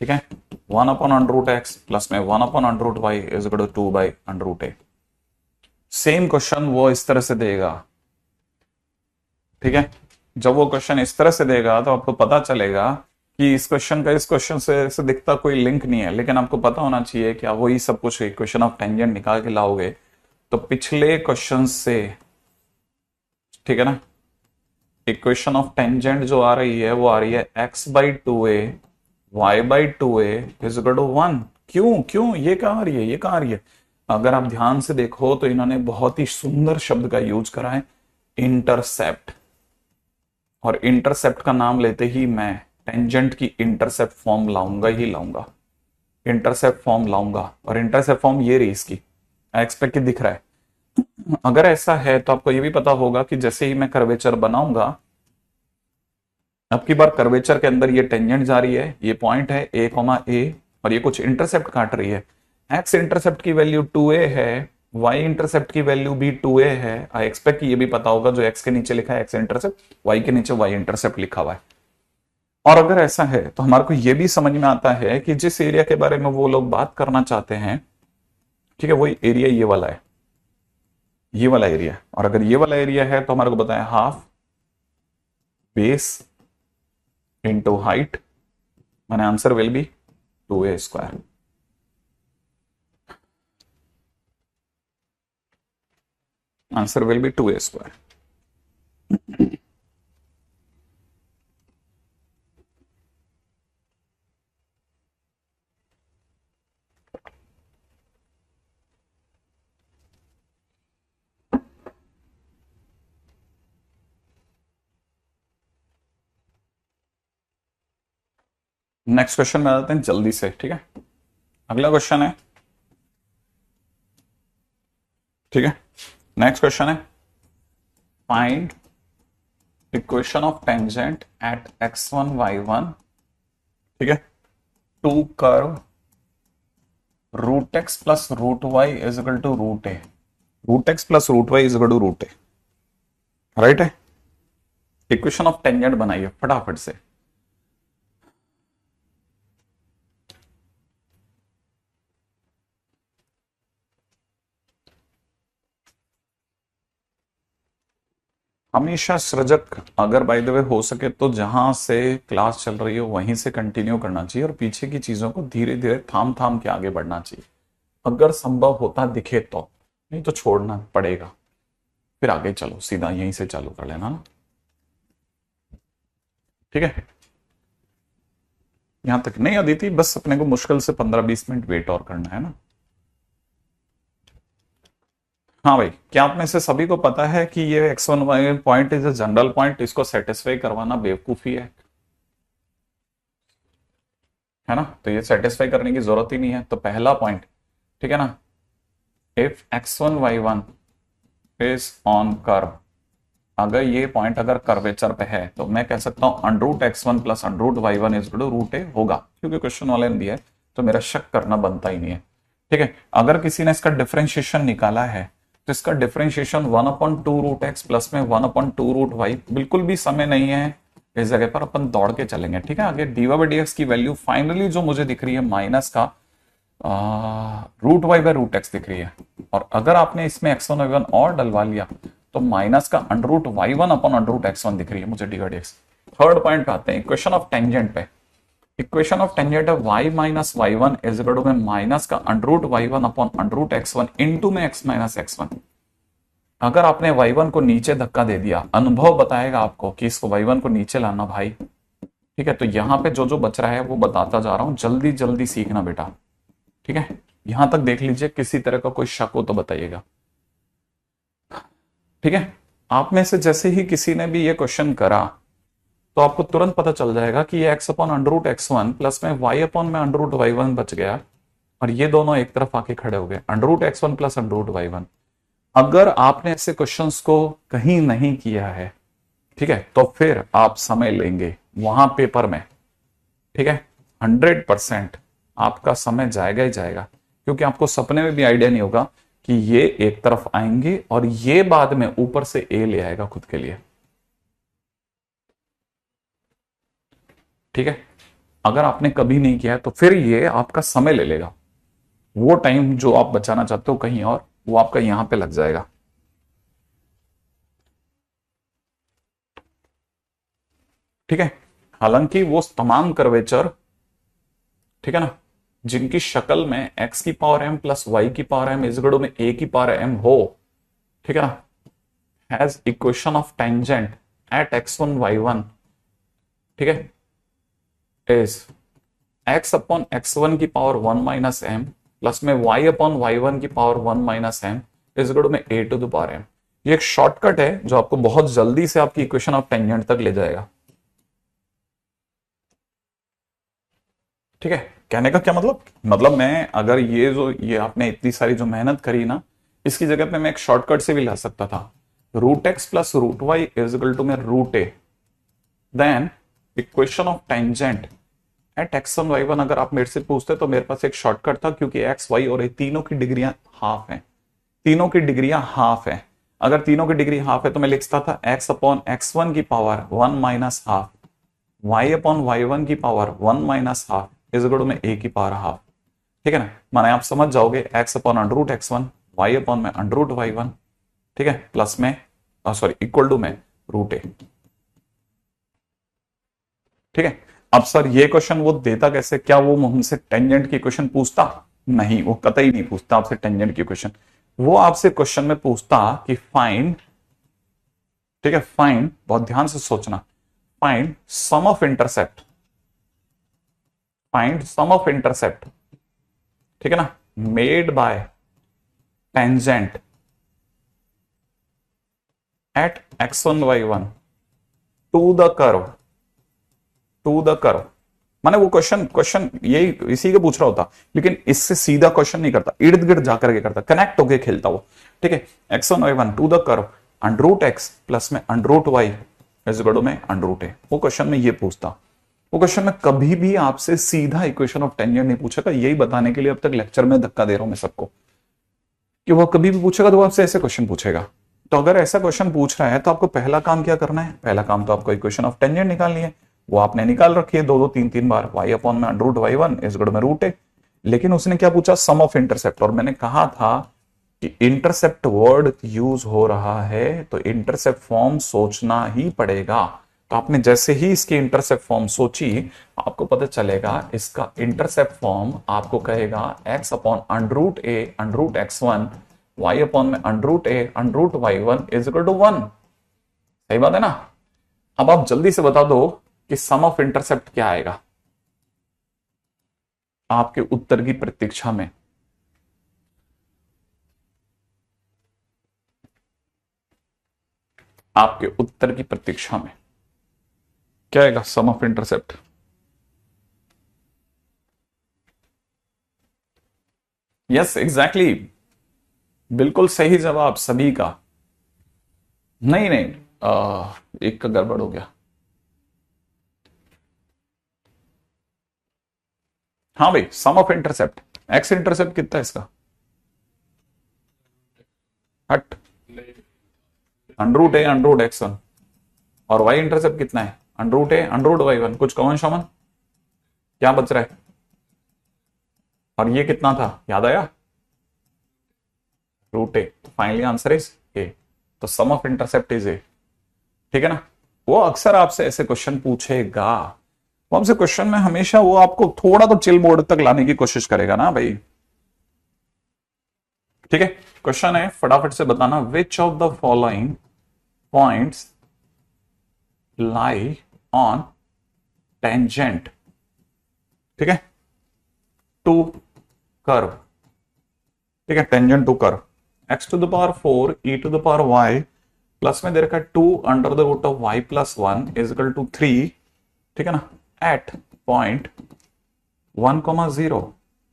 ठीक है, 1/√x प्लस में 1/√y is equal to 2/√a। Same question वो इस तरह से देगा, ठीक है। जब वो क्वेश्चन इस तरह से देगा तो आपको पता चलेगा कि इस क्वेश्चन का इस क्वेश्चन से दिखता कोई लिंक नहीं है, लेकिन आपको पता होना चाहिए कि आप वही सब कुछ इक्वेशन ऑफ टेंजेंट निकाल के लाओगे तो पिछले क्वेश्चन से, ठीक है ना, इक्वेशन ऑफ टेंजेंट जो आ रही है वो आ रही है x/2a y/2a is equal to 1। क्यों क्यों ये कहां आ रही है, ये कहां आ रही है? अगर आप ध्यान से देखो तो इन्होंने बहुत ही सुंदर शब्द का यूज करा है, इंटरसेप्ट। और इंटरसेप्ट का नाम लेते ही मैं टेंजेंट की इंटरसेप्ट फॉर्म लाऊंगा ही लाऊंगा, इंटरसेप्ट फॉर्म लाऊंगा। और इंटरसेप्ट फॉर्म ये रही इसकी, एक्सपेक्ट दिख रहा है। अगर ऐसा है तो आपको ये भी पता होगा कि जैसे ही मैं कर्वेचर बनाऊंगा, अब की बार कर्वेचर के अंदर ये टेंजेंट जा रही है, ये पॉइंट है a, और ये कुछ इंटरसेप्ट काट रही है। एक्स इंटरसेप्ट की वैल्यू 2a है, y इंटरसेप्ट की वैल्यू भी 2a है। आई एक्सपेक्ट ये भी पता होगा जो x के नीचे लिखा है एक्स इंटरसेप्ट, y के नीचे y इंटरसेप्ट लिखा हुआ है। और अगर ऐसा है तो हमारे को यह भी समझ में आता है कि जिस एरिया के बारे में वो लोग बात करना चाहते हैं, ठीक है, वही एरिया ये वाला है, ये वाला एरिया। और अगर ये वाला एरिया है तो हमारे को बताया हाफ बेस इंटू हाइट, माने answer will be 2a²। Answer will be 2a²। Next question में आ जाते हैं जल्दी से, ठीक है। अगला क्वेश्चन है, ठीक है, नेक्स्ट क्वेश्चन है find equation of tangent at x1 y1, ठीक है, to curve √x plus √y is equal to √a। √x plus √y is equal to √a, right है। इक्वेशन ऑफ टेंजेंट बनाइए फटाफट से। हमेशा सृजक अगर बाय द वे हो सके तो जहां से क्लास चल रही हो वहीं से कंटिन्यू करना चाहिए और पीछे की चीजों को धीरे धीरे थाम थाम के आगे बढ़ना चाहिए, अगर संभव होता दिखे तो, नहीं तो छोड़ना पड़ेगा। फिर आगे चलो, सीधा यहीं से चालू कर लेना ना। ठीक है, यहां तक नहीं अदिति, बस अपने को मुश्किल से 15-20 मिनट वेट और करना है ना। हाँ भाई, क्या आप में से सभी को पता है कि ये x1 point is a general point, इसको सेटिस्फाई करवाना बेवकूफी है ना। तो ये सेटिस्फाई करने की जरूरत ही नहीं है। तो पहला पॉइंट, ठीक है ना, if x1 y1 is on curve, अगर ये पॉइंट अगर कर्वेचर पे है तो मैं कह सकता हूं √x1 plus √y1 is √a होगा, क्योंकि क्वेश्चन वाले ने दिया है तो मेरा शक करना बनता ही नहीं है। ठीक है, अगर किसी ने इसका डिफरेंशिएशन निकाला है तो इसका डिफरेंशिएशन 1/2 √x प्लस में 1/2 √y, बिल्कुल भी समय नहीं है इस जगह पर, अपन दौड़ के चलेंगे। ठीक है, आगे dy/dx की वैल्यू फाइनली जो मुझे दिख रही है माइनस का √y/√x दिख रही है, और अगर आपने इसमें x1 y1 और डलवा लिया तो माइनस का √y1/√x1 दिख रही है मुझे dy/dx। थर्ड पॉइंट पे आते हैं, इक्वेशन ऑफ टेंजेंट पे। इक्वेशन ऑफ टेंजेंट है y minus y1 is equal to में माइनस का √y1/√x1 इनटू में x माइनस x1। अगर आपने y1 को नीचे धक्का दे दिया, अनुभव बताएगा आपको कि इसको y1 को नीचे लाना भाई। ठीक है, तो यहां पे जो जो बच रहा है वो बताता जा रहा हूं, जल्दी जल्दी सीखना बेटा। ठीक है, यहां तक देख लीजिए, किसी तरह का कोई शक हो तो बताइएगा। ठीक है, आप में से जैसे ही किसी ने भी ये क्वेश्चन करा तो आपको तुरंत पता चल जाएगा कि ये x/√x1 प्लस में y/√y1 बच गया, और ये दोनों एक तरफ आके खड़े हो गए, √x1 प्लस √y1। अगर आपने ऐसे क्वेश्चंस को कहीं नहीं किया है, ठीक है, तो फिर आप समय लेंगे वहां पेपर में। ठीक है, 100% आपका समय जाएगा ही जाएगा, क्योंकि आपको सपने में भी आइडिया नहीं होगा कि ये एक तरफ आएंगे और ये बाद में ऊपर से ए ले आएगा खुद के लिए। ठीक है, अगर आपने कभी नहीं किया है तो फिर ये आपका समय ले लेगा, वो टाइम जो आप बचाना चाहते हो कहीं और, वो आपका यहां पे लग जाएगा। ठीक है, हालांकि वो तमाम कर्वेचर, ठीक है ना, जिनकी शक्ल में x की पावर m प्लस y की power m is equal to में a की पावर m हो, ठीक है ना, has equation of tangent at x1 y1, ठीक है, इज x/x1 की पावर 1 माइनस m प्लस में y/y1 की power 1 minus m is equal to में a to the power m। ये एक शॉर्टकट है जो आपको बहुत जल्दी से आपकी इक्वेशन ऑफ टेंजेंट तक ले जाएगा। ठीक है, कहने का क्या मतलब मैं अगर ये आपने इतनी सारी जो मेहनत करी ना, इसकी जगह पे मैं एक शॉर्टकट से भी ला सकता था, √x plus √y is equal to में √a, then equation of tangent at x1 y1। अगर आप मेरे से पूछते तो मेरे पास एक शॉर्टकट था, क्योंकि x y और a तीनों की डिग्रियां हाफ हैं, तीनों की डिग्रियां हाफ है। अगर तीनों की डिग्री हाफ है तो मैं लिखता था x/x1 की पावर 1 माइनस हाफ, y/y1 की power 1 minus half is equal to में a की पावर हाफ। ठीक है ना, माने आप समझ जाओगे x/√x1 y/√y1, ठीक है, प्लस में सॉरी इक्वल टू में √a। ठीक है, अब सर ये क्वेश्चन वो देता कैसे, क्या वो हमसे टेंजेंट की क्वेश्चन पूछता? नहीं, वो कतई नहीं पूछता आपसे टेंजेंट की क्वेश्चन। वो आपसे क्वेश्चन में पूछता कि फाइंड, ठीक है, फाइंड, बहुत ध्यान से सोचना, find sum of intercept, find sum of intercept, ठीक है ना, made by tangent at x1 y1 to the curve, to the curve. माने वो क्वेश्चन यही इसी के पूछ रहा होता, लेकिन इससे सीधा क्वेश्चन नहीं करता, इर्द गिर्द जाकर के करता, कनेक्ट होके खेलता वो। ठीक है, x1 y1 to the curve √x plus में √y इज इक्वल टू में √a। वो क्वेश्चन में ये पूछता, वो क्वेश्चन में कभी भी आपसे सीधा इक्वेशन ऑफ टेंजेंट नहीं पूछेगा। यही बताने के लिए अब तक लेक्चर में धक्का दे रहा हूं मैं सबको, कि वो कभी भी पूछेगा तो वो आपसे ऐसे क्वेश्चन पूछेगा। तो अगर ऐसा क्वेश्चन पूछ रहा है तो आपको पहला काम क्या करना है? पहला काम तो आपको इक्वेशन ऑफ टेंजेंट निकालनी है, वो आपने निकाल रखी है 2-3 बार, y/√y1 इज इक्वल टू में √a। लेकिन उसने क्या पूछा? सम ऑफ इंटरसेप्ट। और मैंने कहा था कि इंटरसेप्ट वर्ड यूज हो रहा है तो इंटरसेप्ट फॉर्म सोचना ही पड़ेगा। तो आपने जैसे ही इसकी इंटरसेप्ट फॉर्म सोची, आपको पता चलेगा इसका इंटरसेप्ट फॉर्म आपको कहेगा x/√a√x1 y/√a√y1 is equal to 1। सही बात है ना? अब आप जल्दी से बता दो कि सम ऑफ इंटरसेप्ट क्या आएगा आपके उत्तर की प्रतीक्षा में। आपके उत्तर की प्रतीक्षा में क्या आएगा सम ऑफ इंटरसेप्ट। यस एग्जैक्टली, बिल्कुल सही जवाब सभी का। नहीं नहीं, एक का गड़बड़ हो गया। हाँ भाई, सम ऑफ इंटरसेप्ट, एक्स इंटरसेप्ट कितना है इसका, हट, अंडरूट है अंडरूट एक्स वन, और वाई इंटरसेप्ट कितना है, अंडरूट है अंडरूट वाई वन। कुछ कॉमन शॉमन क्या बच रहा है, और ये कितना था याद आया, रूट ए। तो फाइनली आंसर इज ए। तो सम ऑफ इंटरसेप्ट इज ए, ठीक है ना। वो अक्सर आपसे ऐसे क्वेश्चन पूछेगा, वो आपसे क्वेश्चन में हमेशा वो आपको थोड़ा तो चिल मोड तक लाने की कोशिश करेगा ना भाई। ठीक है, क्वेश्चन है, फटाफट से बताना, which of the following points lie on tangent, ठीक है, टू कर्व, ठीक है, tangent to curve, x to the power 4 e to the power y plus में दे रखा है 2 under the root of y plus 1 is equal to 3, ठीक है ना, एट पॉइंट 1,0,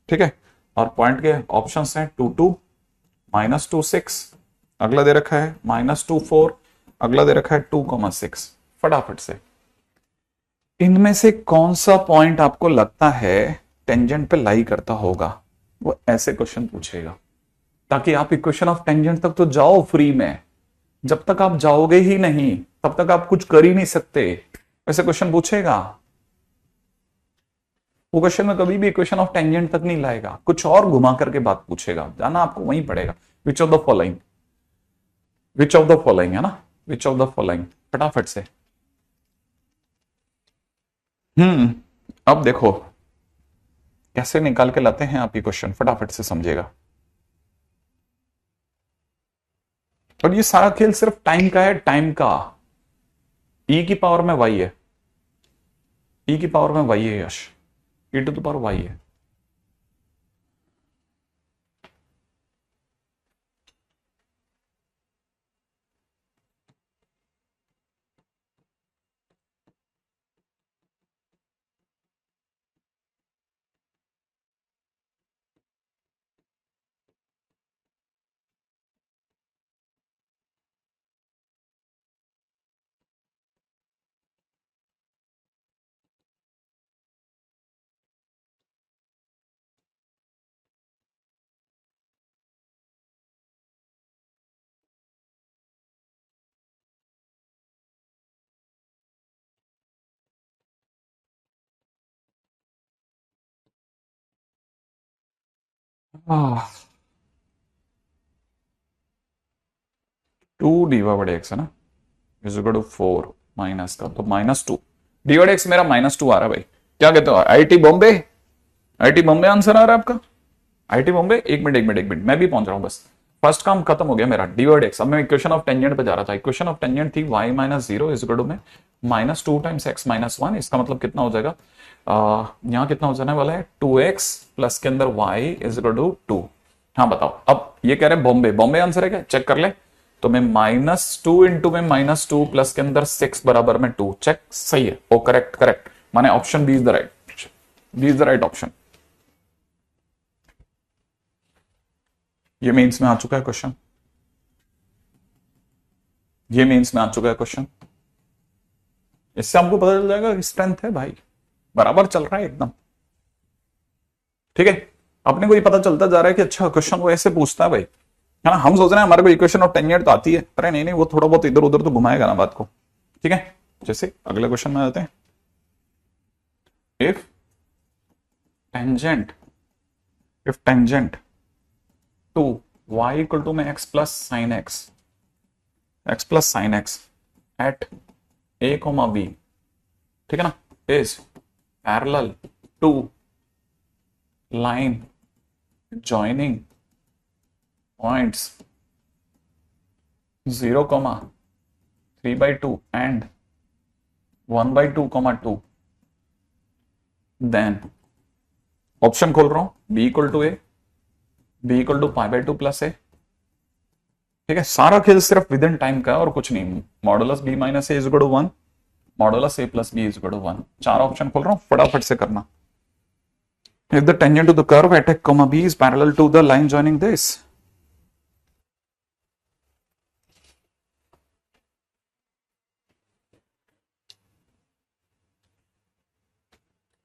ठीक है। और पॉइंट के ऑप्शन हैं 2 2, -2 6, अगला दे रखा है -2 4, अगला दे रखा है 2,6। फटाफट से इनमें से कौन सा पॉइंट आपको लगता है टेंजेंट पे लाई करता होगा, वो ऐसे क्वेश्चन पूछेगा, ताकि आप इक्वेशन ऑफ टेंजेंट तक तो जाओ फ्री में। जब तक आप जाओगे ही नहीं तब तक आप कुछ कर ही नहीं सकते। वैसे क्वेश्चन पूछेगा, वो क्वेश्चन में कभी भी इक्वेशन ऑफ टेंजेंट तक नहीं लाएगा, कुछ और घुमा करके बात पूछेगा, जाना आपको वहीं पड़ेगा। विच of the following, which of the following है ना, विच ऑफ द फॉलोइंग, फटाफट से। अब देखो कैसे निकाल के लाते हैं आप ये क्वेश्चन, फटाफट से समझेगा। और ये सारा खेल सिर्फ टाइम का है, टाइम का। ई की पावर में वाई है, ई की पावर में वाई है यश, ई टू द पावर वाई है। टू डीवा बड़े एक्स है ना, इज इक्वल टू 4 माइनस का, तो -2 डीवाइड एक्स मेरा -2 आ रहा है भाई। क्या कहते हो, IT Bombay, IT Bombay answer आ रहा है आपका, आईटी बॉम्बे। एक मिनट एक मिनट एक मिनट, मैं भी पहुंच रहा हूं, बस फर्स्ट काम खत्म हो गया मेरा, डीवाइड एक्स। अब मैं इक्वेशन ऑफ टेंजेंट पे जा रहा था। इक्वेशन ऑफ टेंजेंट थी y minus 0 is equal to में -2 टाइम्स x माइनस 1। इसका मतलब कितना हो जाएगा, यहां कितना हो जाने वाला है, 2x प्लस के अंदर y इज इक्वल टू 2। हाँ बताओ, अब ये कह रहे हैं बॉम्बे, बॉम्बे आंसर है क्या, चेक कर ले। तो मैं -2 इंटू में -2 प्लस के अंदर 6 बराबर में 2, चेक, सही है, ओ करेक्ट करेक्ट, माने option B is the right, B is the right option. ये मेंस में आ चुका है क्वेश्चन, ये मेंस में आ चुका है क्वेश्चन। इससे आपको पता चल जाएगा स्ट्रेंथ है भाई, बराबर चल रहा है एकदम, ठीक है। अपने को ये पता चलता जा रहा है कि अच्छा क्वेश्चन वो ऐसे पूछता है भाई, है ना। हम सोच रहे हैं हमारे को इक्वेशन ऑफ टेंजेंट तो आती है, अरे नहीं नहीं, वो थोड़ा बहुत इधर उधर तो घुमाएगा ना बात को, ठीक है। जैसे अगले क्वेश्चन में आते हैं, if tangent, if tangent to y equal to में x plus sine x, x plus sine x at a comma b, ठीक है ना, is parallel to line joining points 0, 3/2 and 1/2, then option खोल रहा हूं, b equal to a, b equal to π/2 plus a. ठीक है, सारा खेल सिर्फ विद इन टाइम का है और कुछ नहीं। Modulus b minus a is equal to 1, modulus a plus b is equal to 1। चार ऑप्शन खोल रहा हूं, फटाफट से करना। If the tangent to the curve at a comma b is parallel to the line joining this,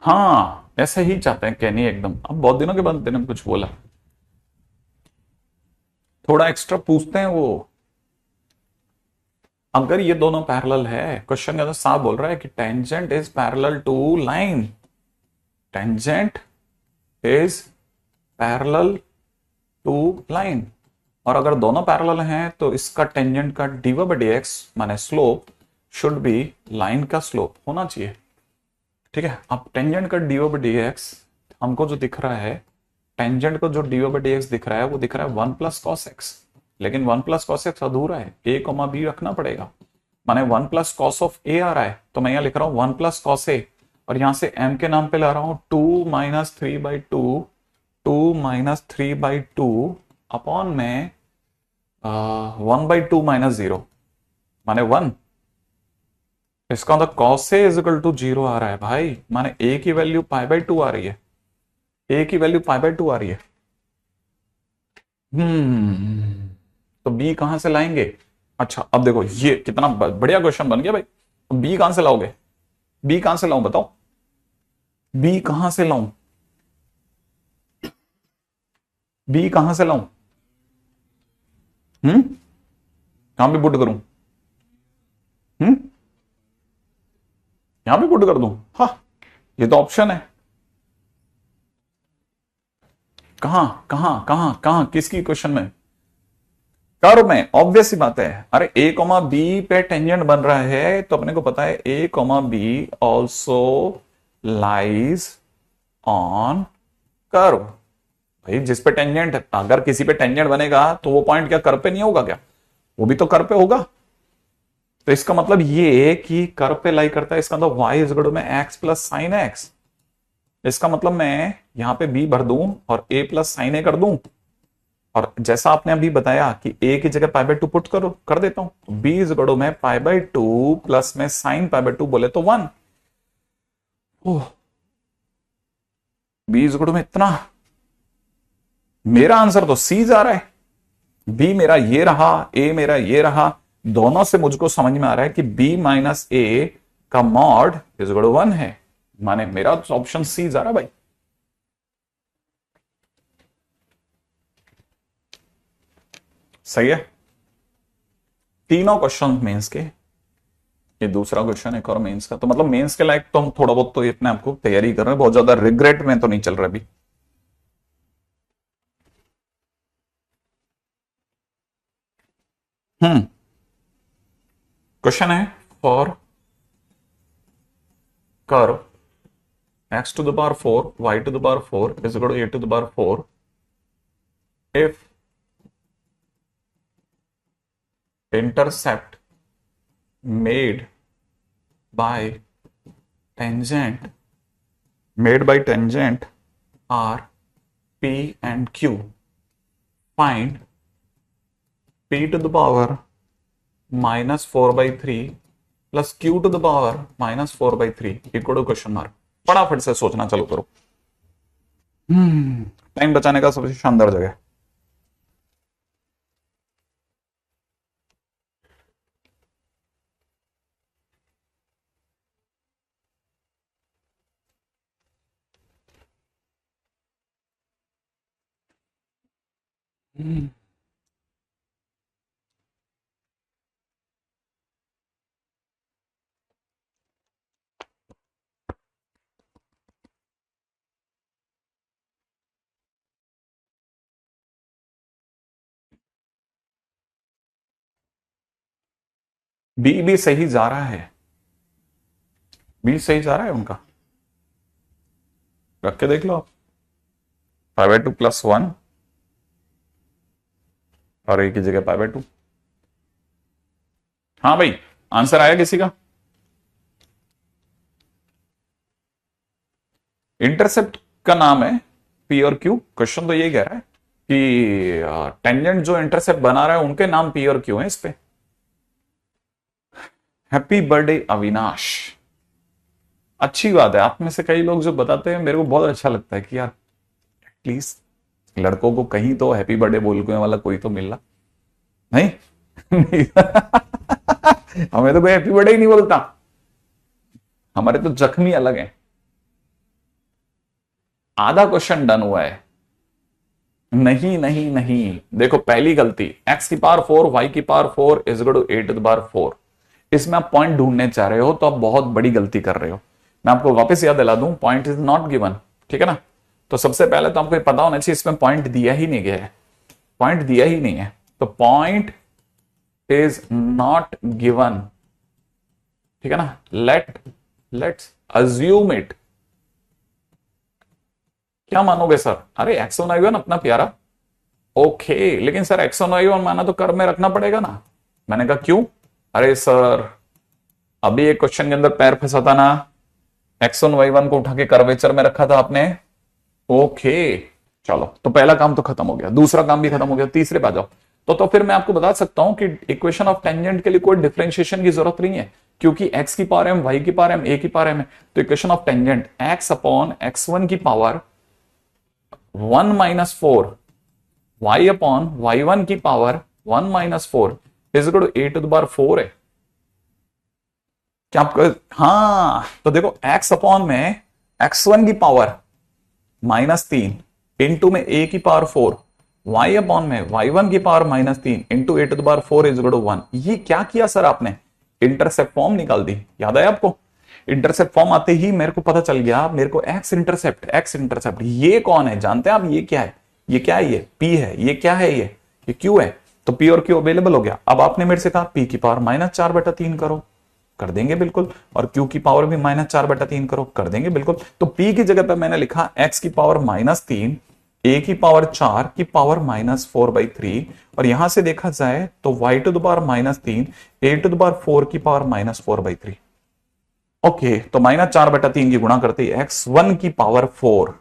हाँ ऐसे ही चाहते हैं कैनी एकदम। अब बहुत दिनों के बाद तेने कुछ बोला, थोड़ा एक्स्ट्रा पूछते हैं वो। अगर ये दोनों पैरेलल है, क्वेश्चन के अंदर साफ बोल रहा है कि tangent is parallel to line, tangent is parallel to line. और अगर दोनों पैरेलल हैं तो इसका टेंजेंट का dy/dx माने स्लोप शुड बी लाइन का स्लोप होना चाहिए। ठीक है, अब टेंजेंट का dy/dx हमको जो दिख रहा है, टेंजेंट को जो dy/dx दिख रहा है वो दिख रहा है 1 प्लस कॉस एक्स, लेकिन 1 प्लस कॉस एक्स अधूरा है, a कॉमा b रखना पड़ेगा। माने 1 प्लस कॉस ऑफ a आ रहा है, तो मैं यहां लिख रहा हूं 1 प्लस कॉस a, और यहां से m के नाम पे ला रहा हूं 2 माइनस 3/2, 2 माइनस 3/2 अपॉन में 1/2 माइनस 0 माने 1। इसका मतलब cos a is equal to 0 आ रहा है भाई, माने a की वैल्यू π/2 आ रही है, a की वैल्यू π/2 आ रही है। तो b कहां से लाएंगे? अच्छा अब देखो ये कितना बढ़िया क्वेश्चन बन गया भाई। तो b कहां से लाओगे? b कहां से लाऊं बताओ, b कहां से लाऊं, b कहां से लाऊं? कहां पे पुट करूं? यहां पे पुट कर दूं? हाँ ये तो ऑप्शन है। कहां कहां कहां कहां किसकी क्वेश्चन में? कर्व में, ऑब्वियस सी बात है। अरे a कॉमा b पे टेंजेंट बन रहा है तो अपने को पता है a comma b also lies on curve. भाई जिस पे टेंजेंट, अगर किसी पे टेंजेंट बनेगा तो वो पॉइंट क्या कर्व पे नहीं होगा क्या? वो भी तो कर्व पे होगा। तो इसका मतलब ये कि कर्व पे लाई करता है, इसका मतलब y इज इक्वल टू में x प्लस साइन एक्स। इसका मतलब मैं यहां पे b भर दूं और a प्लस साइन ए कर दूं, और जैसा आपने अभी बताया कि a की जगह π/2 पुट कर देता हूं, b इज इक्वल टू में π/2 प्लस में साइन π/2 बोले तो 1। b इज इक्वल टू में इतना, मेरा आंसर तो सी जा रहा है। b मेरा ये रहा, a मेरा ये रहा, दोनों से मुझको समझ में आ रहा है कि b माइनस a का मॉड इज इक्वल टू 1 है, माने मेरा ऑप्शन सी जा रहा भाई। सही है। तीनों क्वेश्चन मेंस के, ये दूसरा क्वेश्चन एक और मेंस का, तो मतलब मेंस के लायक तो हम थोड़ा बहुत तो अपने आपको तैयारी कर रहे हैं, बहुत ज्यादा रिग्रेट में तो नहीं चल रहा अभी। क्वेश्चन है for curve x to the power 4 y to the power 4 is equal to a to the power 4 if intercept made by tangent are p and q, find p to the power -4/3 plus q to the power -4/3 equal to question mark. फटाफट से सोचना चालू करो। Time बचाने का सबसे शानदार जगह। बी भी सही जा रहा है, बी सही जा रहा है उनका, रख के देख लो आप। 5/2 प्लस 1 और ए की जगह π/2। हाँ भाई आंसर आया किसी का? इंटरसेप्ट का नाम है पी और क्यू। क्वेश्चन तो यही कह रहा है कि टेंजेंट जो इंटरसेप्ट बना रहा है उनके नाम पी और क्यू है इस पे। Happy birthday Avinash. अच्छी बात है, आप में से कई लोग जो बताते हैं मेरे को बहुत अच्छा लगता है कि यार एटलीस्ट लड़कों को कहीं तो हैप्पी बर्थडे बोलने वाला कोई तो मिल रहा नहीं। नहीं। हमें तो कोई हैप्पी बर्थडे ही नहीं बोलता, हमारे तो जख्मी अलग हैं। आधा क्वेश्चन डन हुआ है। नहीं नहीं नहीं, देखो पहली गलती, एक्स की पावर 4 वाई की power 4 is equal to a to the power 4। इसमें आप पॉइंट ढूंढने चाह रहे हो तो आप बहुत बड़ी गलती कर रहे हो। मैं आपको वापस याद दिला दूं, पॉइंट इज नॉट गिवन, ठीक है ना। तो सबसे पहले तो आपको पता होना चाहिए इसमें पॉइंट दिया ही नहीं गया है, पॉइंट दिया ही नहीं है, तो पॉइंट इज नॉट गिवन, ठीक है ना। Let's assume it. क्या मानोगे सर? अरे एक्स वन आई वन अपना प्यारा, ओके, लेकिन sir x one I one माना तो कर में रखना पड़ेगा ना। मैंने कहा क्यों? अरे सर अभी एक क्वेश्चन के अंदर पैर फंसा था ना, एक्स वन वाई वन को उठा के कर्वेचर में रखा था आपने। ओके चलो, तो पहला काम तो खत्म हो गया, दूसरा काम भी खत्म हो गया, तीसरे पे आ जाओ। तो फिर मैं आपको बता सकता हूं कि इक्वेशन ऑफ टेंजेंट के लिए कोई डिफरेंशिएशन की जरूरत नहीं है, क्योंकि x की पावर m, y की पावर m, a की पावर m है। तो equation of tangent x upon x1 की power 1 minus 4 y upon y1 की power 1 minus 4 is equal to a to the power 4 है। क्या आपको? हाँ, तो देखो x अपॉन में x1 की पावर -3 इंटू में a की पावर 4, y अपॉन में y1 की power -3 into a to the power 4 is equal to 1। ये क्या किया सर आपने? इंटरसेप्ट फॉर्म निकाल दी। याद है आपको? इंटरसेप्ट फॉर्म आते ही मेरे को पता चल गया, मेरे को एक्स इंटरसेप्ट ये कौन है जानते हैं आप? ये क्या है? ये क्या है? ये p है। ये क्या है? ये q है। तो p और q अवेलेबल हो गया। अब आपने मेरे से कहा p की पावर -4/3 करो, कर देंगे बिल्कुल, और q की पावर भी -4/3 करो, कर देंगे बिल्कुल। तो p की जगह पे मैंने लिखा x की पावर -3, a की पावर 4 की पावर -4/3, और यहां से देखा जाए तो y to the power -3, a to the power 4 की पावर -4/3। ओके, तो -4/3 की गुणा करते ही x1 की पावर 4,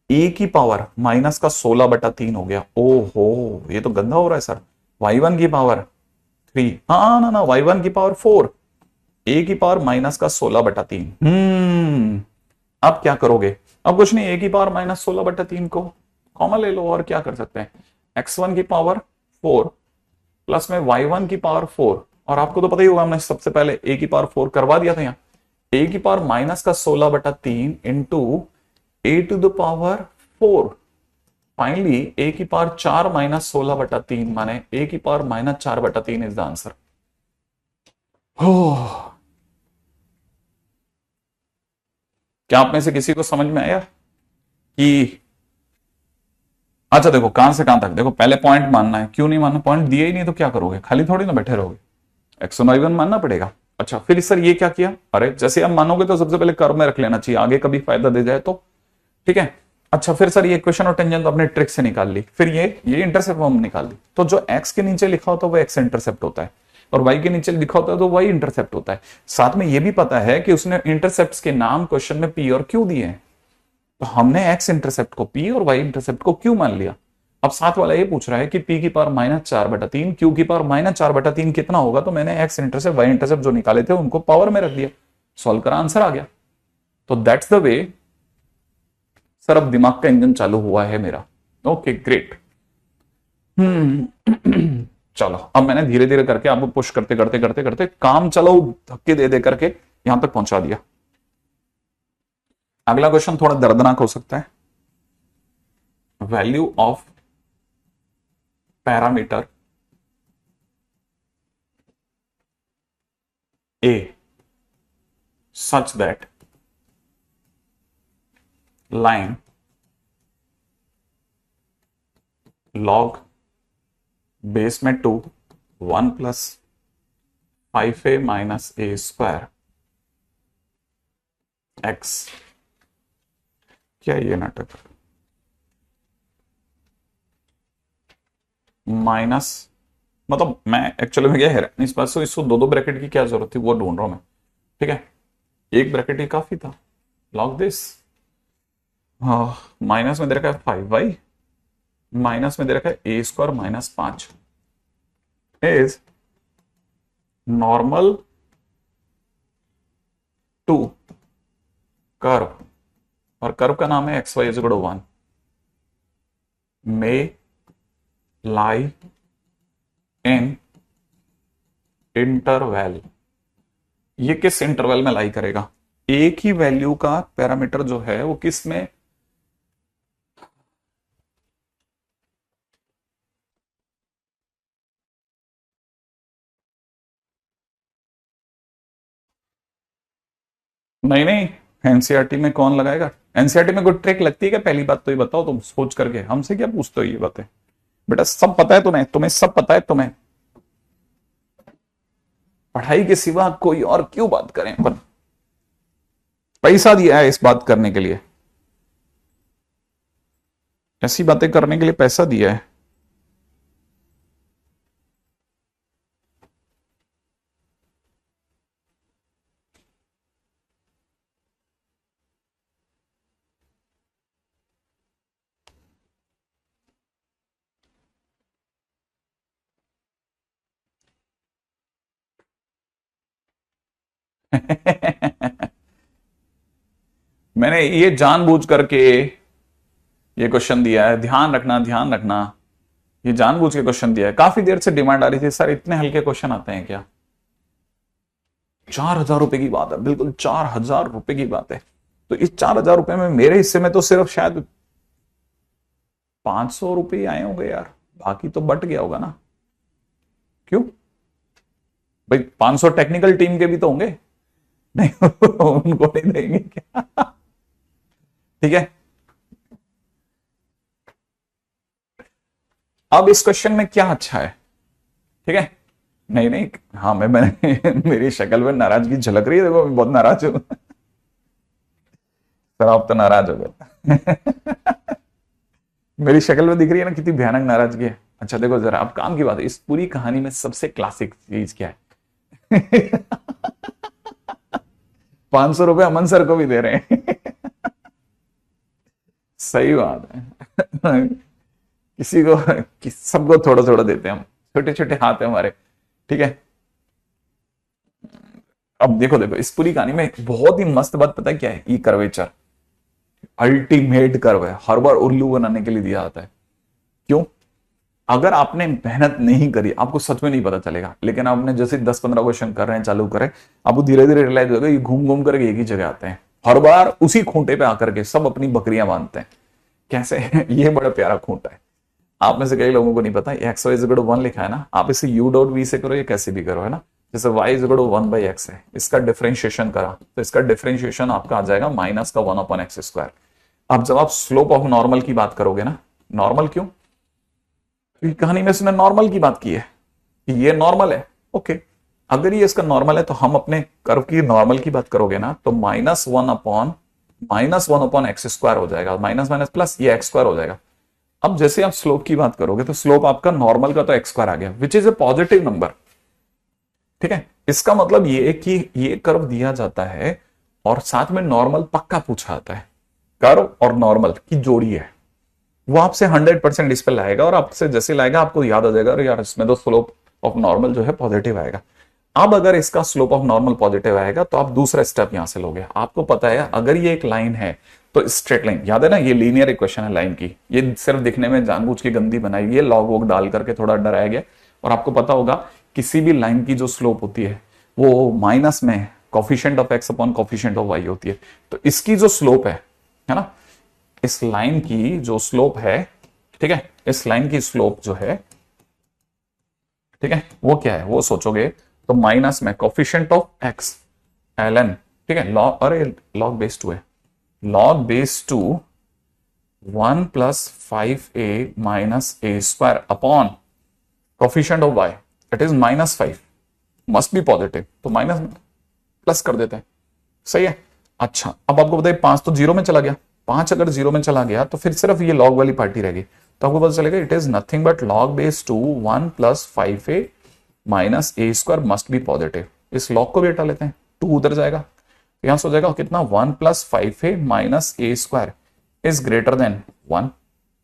a की पावर माइनस का 16/3 हो गया। ओहो, ये तो गंदा हो रहा है सर। y1 की पावर 3, हाँ ना y1 की पावर 4, a की पावर माइनस का 16/3। अब क्या करोगे? अब कुछ नहीं, a की पावर -16/3 को कॉमन ले लो, और क्या कर सकते हैं? x1 की पावर 4 प्लस में y1 की पावर 4, और आपको तो पता ही होगा हमने सबसे पहले a की पावर 4 करवा दिया था। यहाँ a की पावर माइनस का 16/3 into a to the power 4, finally a की पावर 4 माइनस 16/3 माने a की पावर -4/3 इज द आंसर। क्या आप में से किसी को समझ में आया कि अच्छा देखो कहां से कहां तक, देखो पहले पॉइंट मानना है। क्यों नहीं मानना? पॉइंट दिए ही नहीं तो क्या करोगे? खाली थोड़ी ना बैठे रहोगे, एक्स वन वाई वन मानना पड़ेगा। अच्छा फिर सर ये क्या किया? अरे जैसे आप मानोगे तो सबसे पहले कर्व में रख लेना चाहिए, आगे कभी फायदा दे जाए तो, ठीक है। अच्छा फिर सर ये इक्वेशन और टेंजेंट तो अपने ट्रिक से निकाल ली, फिर ये इंटरसेप्ट हम निकाल ली। तो जो एक्स के नीचे लिखा होता है वो एक्स इंटरसेप्ट होता है, और वाई के नीचे लिखा होता है तो वाई इंटरसेप्ट होता है। साथ में ये भी पता है कि उसने इंटरसेप्ट के नाम क्वेश्चन में पी और क्यू दिए हैं, तो हमने एक्स इंटरसेप्ट को पी और वाई इंटरसेप्ट को क्यू मान लिया। अब साथ वाला ये पूछ रहा है कि p की पावर -4/3, q की पावर -4/3 कितना होगा, तो मैंने x इंटरसेप्ट y इंटरसेप्ट जो निकाले थे उनको पावर में रख दिया, सॉल्व करा, आंसर आ गया। तो दैट्स द वे सर अब दिमाग का इंजन चालू हुआ है मेरा। Okay great. चलो अब मैंने धीरे धीरे करके आपको पुश करते करते करते करते काम चलो धक्के दे दे करके यहां तक पहुंचा दिया। अगला क्वेश्चन थोड़ा दर्दनाक हो सकता है। Value of parameter a such that line log base में 2 1 plus 5a minus a square x। क्या ये नाटक? माइनस मतलब मैं एक्चुअली में क्या है इस बात से, इसको दो ब्रैकेट की क्या जरूरत थी वो ढूंढ रहा हूं मैं, ठीक है। एक ब्रैकेट ही काफी था। लॉग दिस हाँ, माइनस में दे रखा है 5y, माइनस में दे रखा है a² -5 is normal to curve, और कर्व का नाम है x y is 1 may lie in interval. ये किस इंटरवल में लाई करेगा? एक ही वैल्यू का पैरामीटर जो है वो किस में, नहीं नहीं, एनसीईआरटी में कौन लगाएगा? एनसीईआरटी में कोई ट्रिक लगती है क्या? पहली बात तो ये बताओ, तुम सोच करके हमसे क्या पूछते हो ये बातें? बेटा सब पता है तुम्हें, तुम्हें सब पता है तुम्हें। पढ़ाई के सिवा कोई और क्यों बात करें पर? पैसा दिया है इस बात करने के लिए, ऐसी बातें करने के लिए पैसा दिया है। मैंने ये जानबूझ करके ये क्वेश्चन दिया है, ध्यान रखना ध्यान रखना, ये जानबूझ के क्वेश्चन दिया है। काफी देर से डिमांड आ रही थी सर इतने हल्के क्वेश्चन आते हैं क्या? 4,000 रुपए की बात है, बिल्कुल 4,000 रुपए की बात है। तो इस 4,000 रुपए में मेरे हिस्से में तो सिर्फ शायद 500 रुपए ही आए होंगे यार, बाकी तो बट गया होगा ना। क्यों भाई? 500 टेक्निकल टीम के भी तो होंगे। नहीं उनको नहीं देंगे क्या? ठीक है, अब इस क्वेश्चन में क्या अच्छा है? ठीक है, नहीं नहीं, हाँ मैंने मेरी शक्ल में नाराजगी झलक रही है, देखो मैं बहुत नाराज हूं। सर आप तो नाराज हो गए। मेरी शक्ल में दिख रही है ना कितनी भयानक नाराजगी है। अच्छा देखो जरा, अब काम की बात है, इस पूरी कहानी में सबसे क्लासिक चीज क्या है? 500 रुपए अमन सर को भी दे रहे हैं। सही बात है। किसी को सबको थोड़ा थोड़ा देते हैं हम, छोटे छोटे हाथ है हमारे। ठीक है, अब देखो देखो इस पूरी कहानी में बहुत ही मस्त बात पता है क्या है? ये कर्वेचर अल्टीमेट कर्व है, हर बार उल्लू बनाने के लिए दिया जाता है। क्यों? अगर आपने मेहनत नहीं करी आपको सच में नहीं पता चलेगा, लेकिन आपने जैसे 10-15 क्वेश्चन कर रहे हैं चालू करें, आपको धीरे धीरे रियलाइज होगा ये घूम घूम करके एक ही जगह आते हैं, हर बार उसी खूंटे पे आकर के सब अपनी बकरियां बांधते हैं। कैसे? ये बड़ा प्यारा खूंटा है। आप में से कई लोगों को नहीं पता, एक्स वाई इज 1 लिखा है ना, आप इसे यू डॉट वी से करो या कैसे भी करो, है ना। जैसे y इज 1/x है, इसका डिफरेंशिएशन करा तो इसका डिफरेंशिएशन आपका आ जाएगा -1/x²। अब जब आप स्लोप ऑफ नॉर्मल की बात करोगे ना, नॉर्मल क्यों? क्योंकि कहानी में इसने नॉर्मल की बात की है कि ये नॉर्मल है। ओके, अगर ये इसका नॉर्मल है तो हम अपने कर्व की नॉर्मल की बात करोगे ना, तो -1/x² हो जाएगा, माइनस माइनस प्लस ये x² हो जाएगा। अब जैसे आप स्लोप की बात करोगे तो स्लोप आपका नॉर्मल का तो x² आ गया, which is a positive number. ठीक है, इसका मतलब ये कि ये कर्व दिया जाता है और साथ में नॉर्मल पक्का पूछा जाता है, कर्व और नॉर्मल की जोड़ी है, वो आपसे 100% इस पे लाएगा, और आपसे जैसे लाएगा आपको याद आ जाएगा अरे यार इसमें तो स्लोप ऑफ नॉर्मल जो है पॉजिटिव आएगा। अब अगर इसका स्लोप ऑफ नॉर्मल पॉजिटिव आएगा तो आप दूसरा स्टेप यहां से लोगे। आपको पता है अगर ये एक लाइन है तो स्ट्रेट लाइन, याद है ना ये लीनियर इक्वेशन है लाइन की, ये सिर्फ दिखने में जानबूझ के गंदी बनाई गई है, लॉग वोग डाल करके थोड़ा डराया गया। और आपको पता होगा किसी भी लाइन की जो स्लोप होती है वो माइनस में coefficient of x upon coefficient of y होती है। तो इसकी जो स्लोप है ना, इस लाइन की जो स्लोप है, ठीक है, इस लाइन की स्लोप जो है, ठीक है, वो क्या है वो सोचोगे तो माइनस में कॉफिशिएंट ऑफ एक्स ln, ठीक है, लॉग, अरे लॉग बेस 2 है, log base 2 1 + 5a - a² upon coefficient of y it is -5, must be positive, तो माइनस प्लस कर देते हैं। सही है। अच्छा अब आपको बताइए 5 तो जीरो में चला गया, 5 अगर जीरो में चला गया तो फिर सिर्फ ये लॉग वाली पार्टी रहेगी, तो आपको पता चलेगा it is nothing but log base 2 1 + 5a - a² must be positive. इस लॉग को भी हटा लेते हैं, 2 उधर जाएगा, यहां से हो जाएगा कितना 1 + 5a - a², is greater than 1।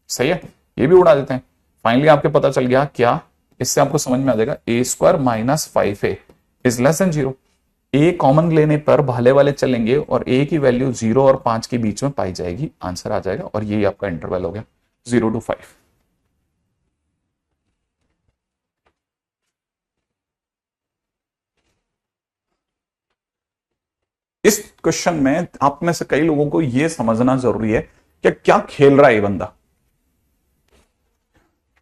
सही है, ये भी उड़ा देते हैं। फाइनली आपके पता चल गया क्या, इससे आपको समझ में आ जाएगा a square minus 5a is less than 0। A common लेने पर भाले वाले चलेंगे और ए की वैल्यू 0 और 5 के बीच में पाई जाएगी, आंसर आ जाएगा। और यही आपका इंटरवल हो गया 0 to 5। इस क्वेश्चन में आप में से कई लोगों को यह समझना जरूरी है कि क्या खेल रहा है ये बंदा।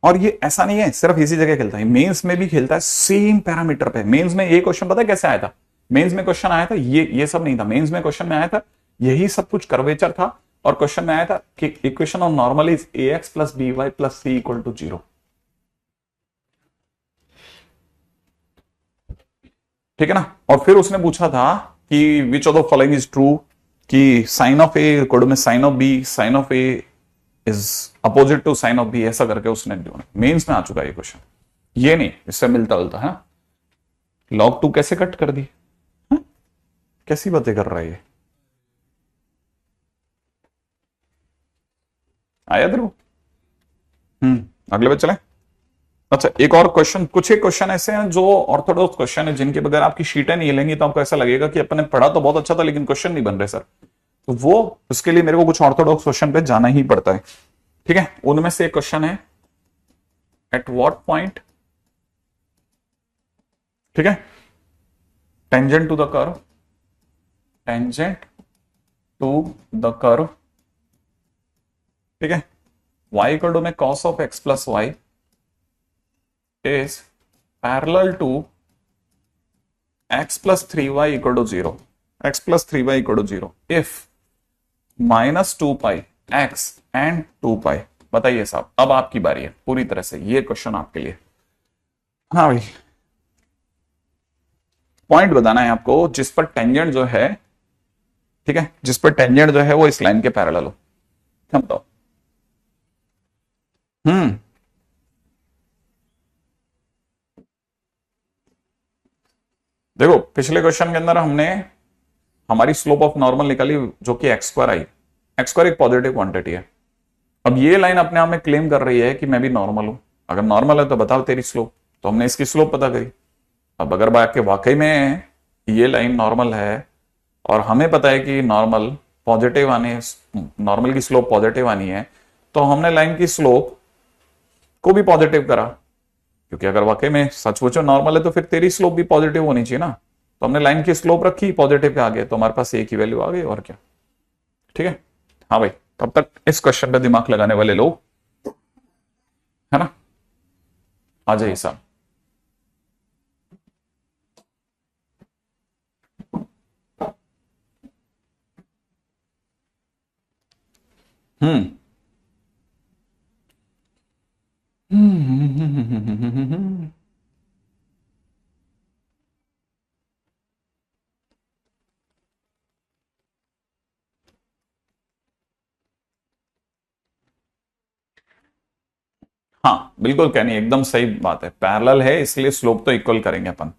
और ये ऐसा नहीं है सिर्फ इसी जगह खेलता है, मेंस में भी खेलता है सेम पैरामीटर पे। मेंस में ये क्वेश्चन पता है कैसे आया था? मेंस में क्वेश्चन आया था ये सब नहीं था। मेंस में क्वेश्चन में आया था यही सब कुछ कर्वेचर था, और क्वेश्चन में आया था कि equation of normal is ax plus b y plus c equal to 0। ठीक है ना? और फिर उसने पूछा था कि which of the following is true, कि साइन ऑफ ए कोड में sine of b, sine of a is opposite to sine of b, ऐसा करके उसने मेंस में आ चुका है ये क्वेश्चन। ये नहीं, इससे मिलता जुलता है। log 2 कैसे कट कर दी? कैसी बातें कर रहा है ये? आया तेरे को? अगले पे चले। अच्छा, एक और क्वेश्चन, कुछ एक क्वेश्चन ऐसे हैं जो ऑर्थोडॉक्स क्वेश्चन है, जिनके बगैर आपकी शीटें नहीं हिलेंगी तो आपको ऐसा लगेगा कि अपन ने पढ़ा तो बहुत अच्छा था लेकिन क्वेश्चन नहीं बन रहे सर। तो वो उसके लिए मेरे को कुछ ऑर्थोडॉक्स क्वेश्चन पे जाना ही पड़ता है। ठीक है, उनमें से एक क्वेश्चन है एट व्हाट पॉइंट, ठीक है, tangent to the curve, tangent to the curve, ठीक है, y इक्वल टू में cos of x plus y is parallel to x plus 3y equal to 0, x plus 3y equal to 0 if minus 2 pi x and 2 pi। बताइए साहब, अब आपकी बारी है पूरी तरह से, ये क्वेश्चन आपके लिए। हाँ भाई, पॉइंट बताना है आपको जिस पर टेंजेंट जो है, ठीक है, जिस पर टेंजेंट जो है वो इस लाइन के पैरेलल हो। क्या बताओ? देखो, पिछले क्वेश्चन के अंदर हमने हमारी स्लोप ऑफ नॉर्मल निकाली जो कि एक्स स्क्वायर आई। एक्स स्क्वायर एक पॉजिटिव क्वांटिटी है। अब ये लाइन अपने आप में क्लेम कर रही है कि मैं भी नॉर्मल हूं। अगर नॉर्मल है तो बताओ तेरी स्लोप, तो हमने इसकी स्लोप पता करी। अब अगर बात के वाकई में ये लाइन नॉर्मल है और हमें पता है कि नॉर्मल पॉजिटिव आने, नॉर्मल की स्लोप पॉजिटिव आनी है, तो हमने लाइन की स्लोप को भी पॉजिटिव करा, क्योंकि अगर वाकई में सचमुच नॉर्मल है तो फिर तेरी स्लोप भी पॉजिटिव होनी चाहिए ना। तो हमने लाइन की स्लोप रखी पॉजिटिव पे आगे, तो हमारे पास एक ही वैल्यू आ गई, और क्या। ठीक है, हाँ भाई, तब तक इस क्वेश्चन पे दिमाग लगाने वाले लोग, है ना, आ जाइए साहब। हम्म हाँ बिल्कुल, कहनी एकदम सही बात है। पैरेलल है इसलिए स्लोप तो इक्वल करेंगे अपन।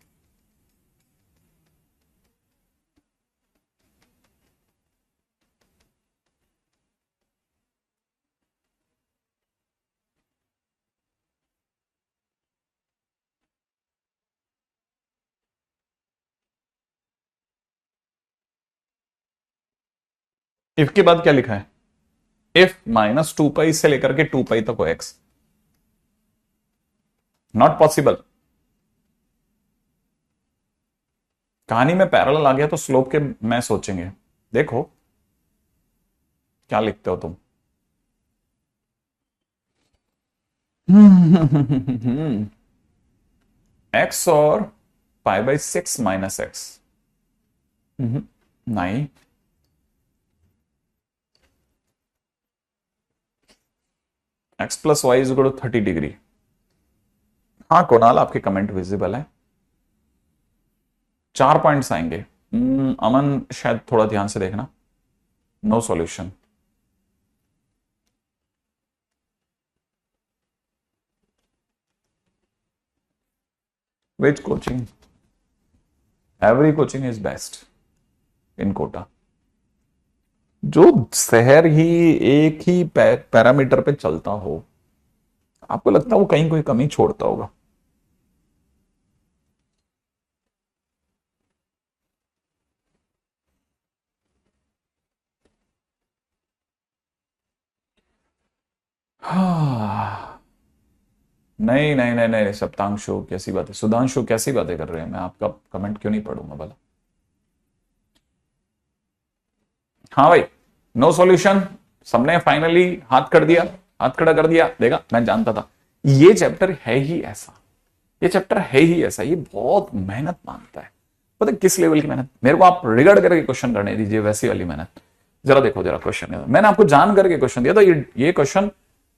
इफ के बाद क्या लिखा है? इफ माइनस 2 पाई से लेकर के 2 पाई तक हो एक्स, नॉट पॉसिबल। कहानी में पैरेलल आ गया तो स्लोप के मैं सोचेंगे। देखो क्या लिखते हो तुम। एक्स और पाई बाई 6 माइनस एक्स, नहीं, x plus y is equal to 30 degree. हाँ कोणाल, आपके कमेंट विजिबल है। 4 पॉइंट्स आएंगे। अमन शायद थोड़ा ध्यान से देखना। No solution. Which coaching? Every coaching is best in Kota. जो शहर ही एक ही पैरामीटर पे चलता हो, आपको लगता है वो कहीं कोई कमी छोड़ता होगा? हाँ, नहीं नहीं नहीं नहीं, सप्तांशु कैसी बात है, सुधांशु कैसी बातें कर रहे हैं, मैं आपका कमेंट क्यों नहीं पढ़ूंगा भला। हाँ भाई, नो सॉल्यूशन, सबने फाइनली हाथ कर दिया, हाथ खड़ा कर दिया। देखा, मैं जानता था ये चैप्टर है ही ऐसा, ये चैप्टर है ही ऐसा, ये बहुत मेहनत मांगता है। पता है किस लेवल की मेहनत? मेरे को आप रिगड़ करके क्वेश्चन करने दीजिए, वैसी वाली मेहनत। जरा देखो, जरा क्वेश्चन मैंने आपको जान करके क्वेश्चन दिया था। ये क्वेश्चन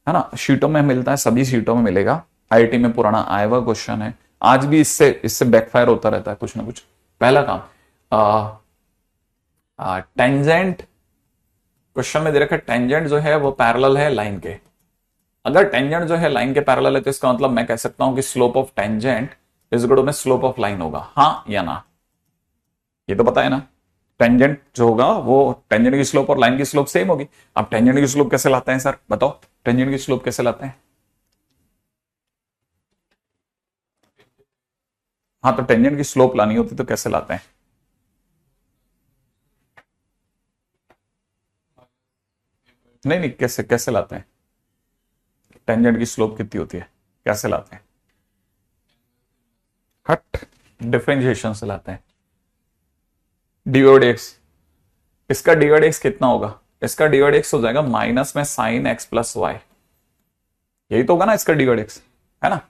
है ना, शीटों में मिलता है, सभी शीटों में मिलेगा। आईआईटी में पुराना आया हुआ क्वेश्चन है, आज भी इससे इससे बैकफायर होता रहता है कुछ ना कुछ। पहला काम, टेंजेंट, क्वेश्चन में दे रखा है टेंजेंट जो है वो पैरेलल है लाइन के। अगर टेंजेंट जो है लाइन के पैरेलल है तो इसका मतलब मैं कह सकता हूं कि slope of tangent is equal to में स्लोप ऑफ लाइन होगा, हाँ या ना? ये तो पता है ना, टेंजेंट जो होगा वो टेंजेंट की स्लोप और लाइन की स्लोप सेम होगी। अब टेंजेंट की स्लोप कैसे लाते हैं सर, बताओ, टेंजेंट की स्लोप कैसे लाते हैं? हाँ, तो टेंजेंट की स्लोप लानी होती तो कैसे लाते हैं? नहीं नहीं, कैसे कैसे लाते हैं? टेंजेंट की स्लोप कितनी होती है, कैसे लाते हैं? हट, डिफरेंशिएशन से लाते हैं। डीओडेक्स, इसका डीओडेक्स कितना होगा? इसका डीओडेक्स हो जाएगा माइनस में साइन एक्स प्लस वाई, यही तो होगा ना इसका डीओडेक्स, है ना?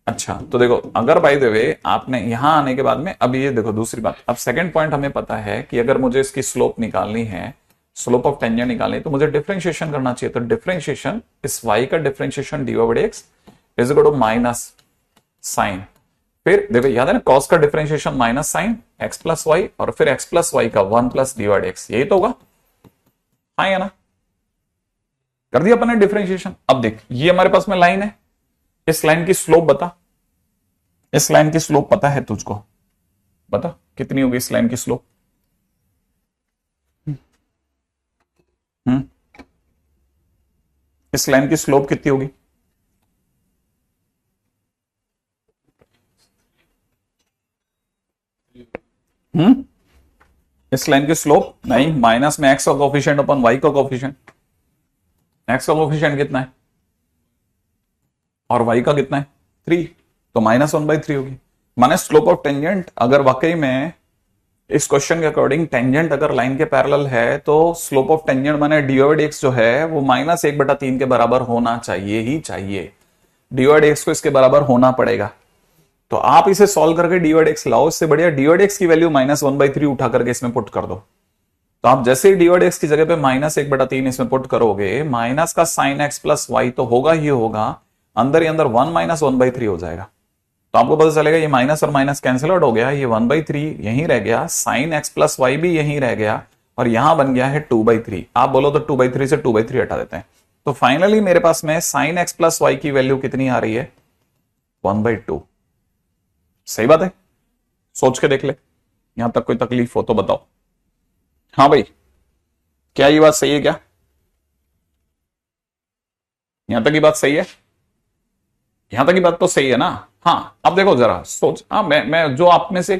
अच्छा, तो देखो, अगर बाय द वे आपने यहां आने के बाद में, अब ये देखो दूसरी बात, अब सेकंड पॉइंट हमें पता है कि अगर मुझे इसकी स्लोप निकालनी है, स्लोप ऑफ टेंजेंट निकालनी है, तो मुझे डिफरेंशिएशन करना चाहिए। तो डिफरेंशिएशन, इस y का differentiation d over x is equal to minus sine, फिर देखो याद है ना, कॉस का differentiation minus sine x plus y, और फिर एक्स प्लस वाई का 1 प्लस डी ओवर एक्स, यही तो होगा, हाँ या ना? कर दिया अपन ने डिफरेंशिएशन। अब देख, ये हमारे पास में लाइन है, इस लाइन की स्लोप बता, इस लाइन की स्लोप पता है तुझको? बता कितनी होगी इस लाइन की स्लोप? हम्म, इस लाइन की स्लोप कितनी होगी? हम्म, इस लाइन की स्लोप नहीं, माइनस में एक्स का कोफिशिएंट अपन वाई का कोफिशिएंट। एक्स का कोफिशिएंट कितना है और वाई का कितना है? 3, तो -1/3 होगी। माने स्लोप ऑफ टेंजेंट, अगर वाकई में इस क्वेश्चन के अकॉर्डिंग टेंजेंट अगर लाइन के पैरेलल है तो स्लोप ऑफ टेंजेंट माने डी ओवर एक्स जो है वो -1/3 के बराबर होना चाहिए ही चाहिए। डी ओवर एक्स को इसके बराबर होना पड़ेगा। तो आप इसे सॉल्व करके डी ओवर एक्स लाओ, इससे बढ़िया डी ओवर एक्स की वैल्यू -1/3 उठा करके इसमें पुट कर दो। तो आप जैसे ही डी ओवर एक्स की जगह पे -1/3 इसमें पुट करोगे, माइनस का साइन एक्स प्लस वाई तो होगा ही होगा, अंदर ही अंदर 1 - 1/3 हो जाएगा। तो आपको पता चलेगा ये माइनस और माइनस कैंसिल आउट हो गया, ये 1/3 यहीं रह गया, साइन एक्स प्लस वाई भी यहीं रह गया, और यहां बन गया है 2/3। आप बोलो तो 2/3 से 2/3 हटा देते हैं। तो फाइनली मेरे पास में साइन एक्स प्लस वाई की वैल्यू कितनी आ रही है? 1/2। सही बात है, सोच के देख ले, यहां तक कोई तकलीफ हो तो बताओ। हाँ भाई, क्या ये बात सही है क्या? यहां तक की बात सही है? यहां तक की बात तो सही है ना? हाँ, अब देखो जरा सोच, हाँ मैं जो आप में से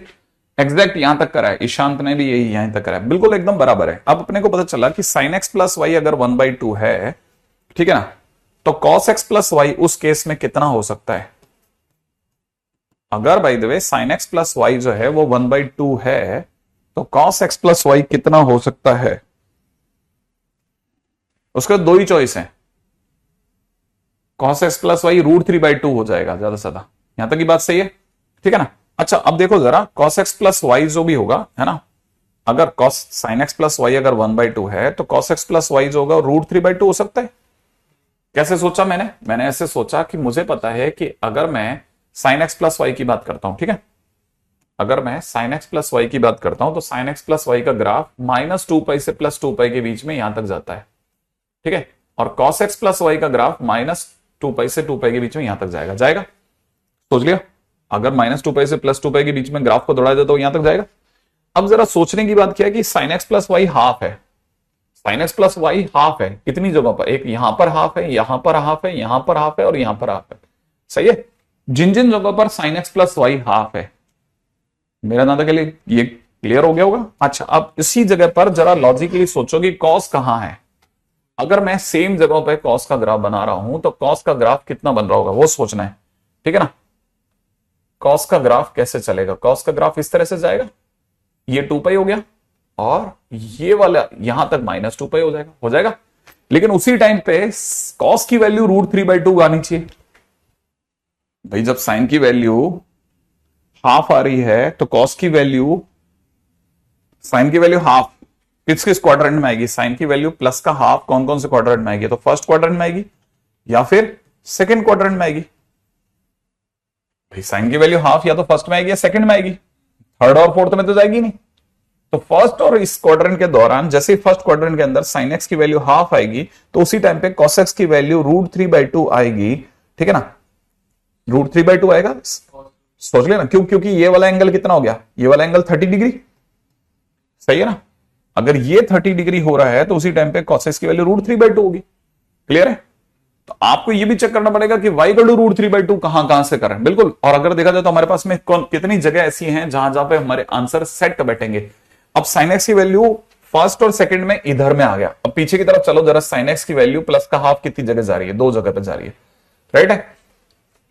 एग्जैक्ट यहां तक करा है, ईशांत ने भी यही यहां तक करा है, बिल्कुल एकदम बराबर है। अब अपने को पता चला कि साइन एक्स प्लस वाई अगर 1/2 है, ठीक है ना, तो कॉस एक्स प्लस वाई उस केस में कितना हो सकता है? अगर by the way sine x plus y जो है वो 1/2 है, तो कॉस एक्स प्लस वाई कितना हो सकता है? उसके दो ही चॉइस है, कॉस एक्स प्लस वाई √3/2 हो जाएगा ज्यादा से ज्यादा। यहां तक की बात सही है, ठीक है ना? अच्छा, अब देखो जरा, कॉस एक्स प्लस वाई जो भी होगा, है ना, अगर cos sine x plus y अगर 1/2 है तो कॉस एक्स प्लस वाई जो होगा √3/2 हो सकता है। कैसे सोचा मैंने ऐसे सोचा कि मुझे पता है कि अगर मैं साइन एक्स प्लस वाई की बात करता हूं, ठीक है, अगर मैं साइन एक्स प्लस वाई की बात करता हूं तो साइन एक्स प्लस वाई का ग्राफ -2π से +2π के बीच में यहां तक जाता है, ठीक है, और कॉस एक्स प्लस वाई का ग्राफ -2π से 2π के बीच में यहां तक जाएगा। जाएगा, सोच लिया, अगर -2π से +2π के बीच में ग्राफ को दौड़ा दे तो यहां तक जाएगा। अब जरा सोचने की बात क्या है कि sine x plus y half है, sine x plus y half है कितनी जगहों पर, एक यहां पर हाफ है, यहां पर हाफ है, यहां पर हाफ है और यहां पर हाफ है, सही है। जिन जिन जगहों पर sine x plus y half है, मेरा नाता के लिए ये क्लियर हो गया होगा। अच्छा, अब इसी जगह पर जरा लॉजिकली सोचो कि कॉस कहां है। अगर मैं सेम जगहों पर कॉस का ग्राफ बना रहा हूं तो कॉस का ग्राफ कितना बन रहा होगा वो सोचना है, ठीक है ना। कॉस का ग्राफ कैसे चलेगा, कॉस का ग्राफ इस तरह से जाएगा, ये 2 पाई हो गया और ये वाला यहां तक -2 पाई हो जाएगा। लेकिन उसी टाइम पे कॉस की वैल्यू √3/2 आनी चाहिए भाई। जब साइन की वैल्यू हाफ आ रही है तो कॉस की वैल्यू, साइन की वैल्यू हाफ किस किस क्वाड्रेंट में आएगी, साइन की वैल्यू प्लस का हाफ कौन कौन से क्वाड्रेंट में आएगी, तो फर्स्ट क्वाड्रेंट में आएगी या फिर सेकंड क्वाड्रेंट में आएगी। भाई साइन की वैल्यू हाफ या तो फर्स्ट में आएगी या सेकंड में आएगी, थर्ड और फोर्थ में तो जाएगी नहीं। तो फर्स्ट और इस क्वाड्रेंट के दौरान जैसे फर्स्ट क्वाड्रेंट के अंदर साइन एक्स की वैल्यू हाफ आएगी तो उसी टाइम पे कॉस एक्स की वैल्यू √3/2 आएगी, ठीक है ना। √3/2 आएगा, सोच लेना क्यों, क्योंकि ये वाला एंगल कितना हो गया, ये वाला एंगल 30 डिग्री, सही है ना। अगर ये 30 डिग्री हो रहा है तो उसी टाइम पे कॉस एक्स की वैल्यू √3/2 होगी, क्लियर है। तो आपको ये भी चेक करना पड़ेगा कि y = √3/2 कहां से करें, बिल्कुल। और अगर देखा जाए तो हमारे पास में कितनी जगह ऐसी हैं जहां जहां पे हमारे आंसर सेट बैठेंगे। अब साइन एक्स की वैल्यू फर्स्ट और सेकंड में इधर में आ गया, अब पीछे की तरफ चलो जरा, साइन एक्स की वैल्यू प्लस का हाफ कितनी जगह जा रही है, 2 जगह पे जा रही है, राइट है,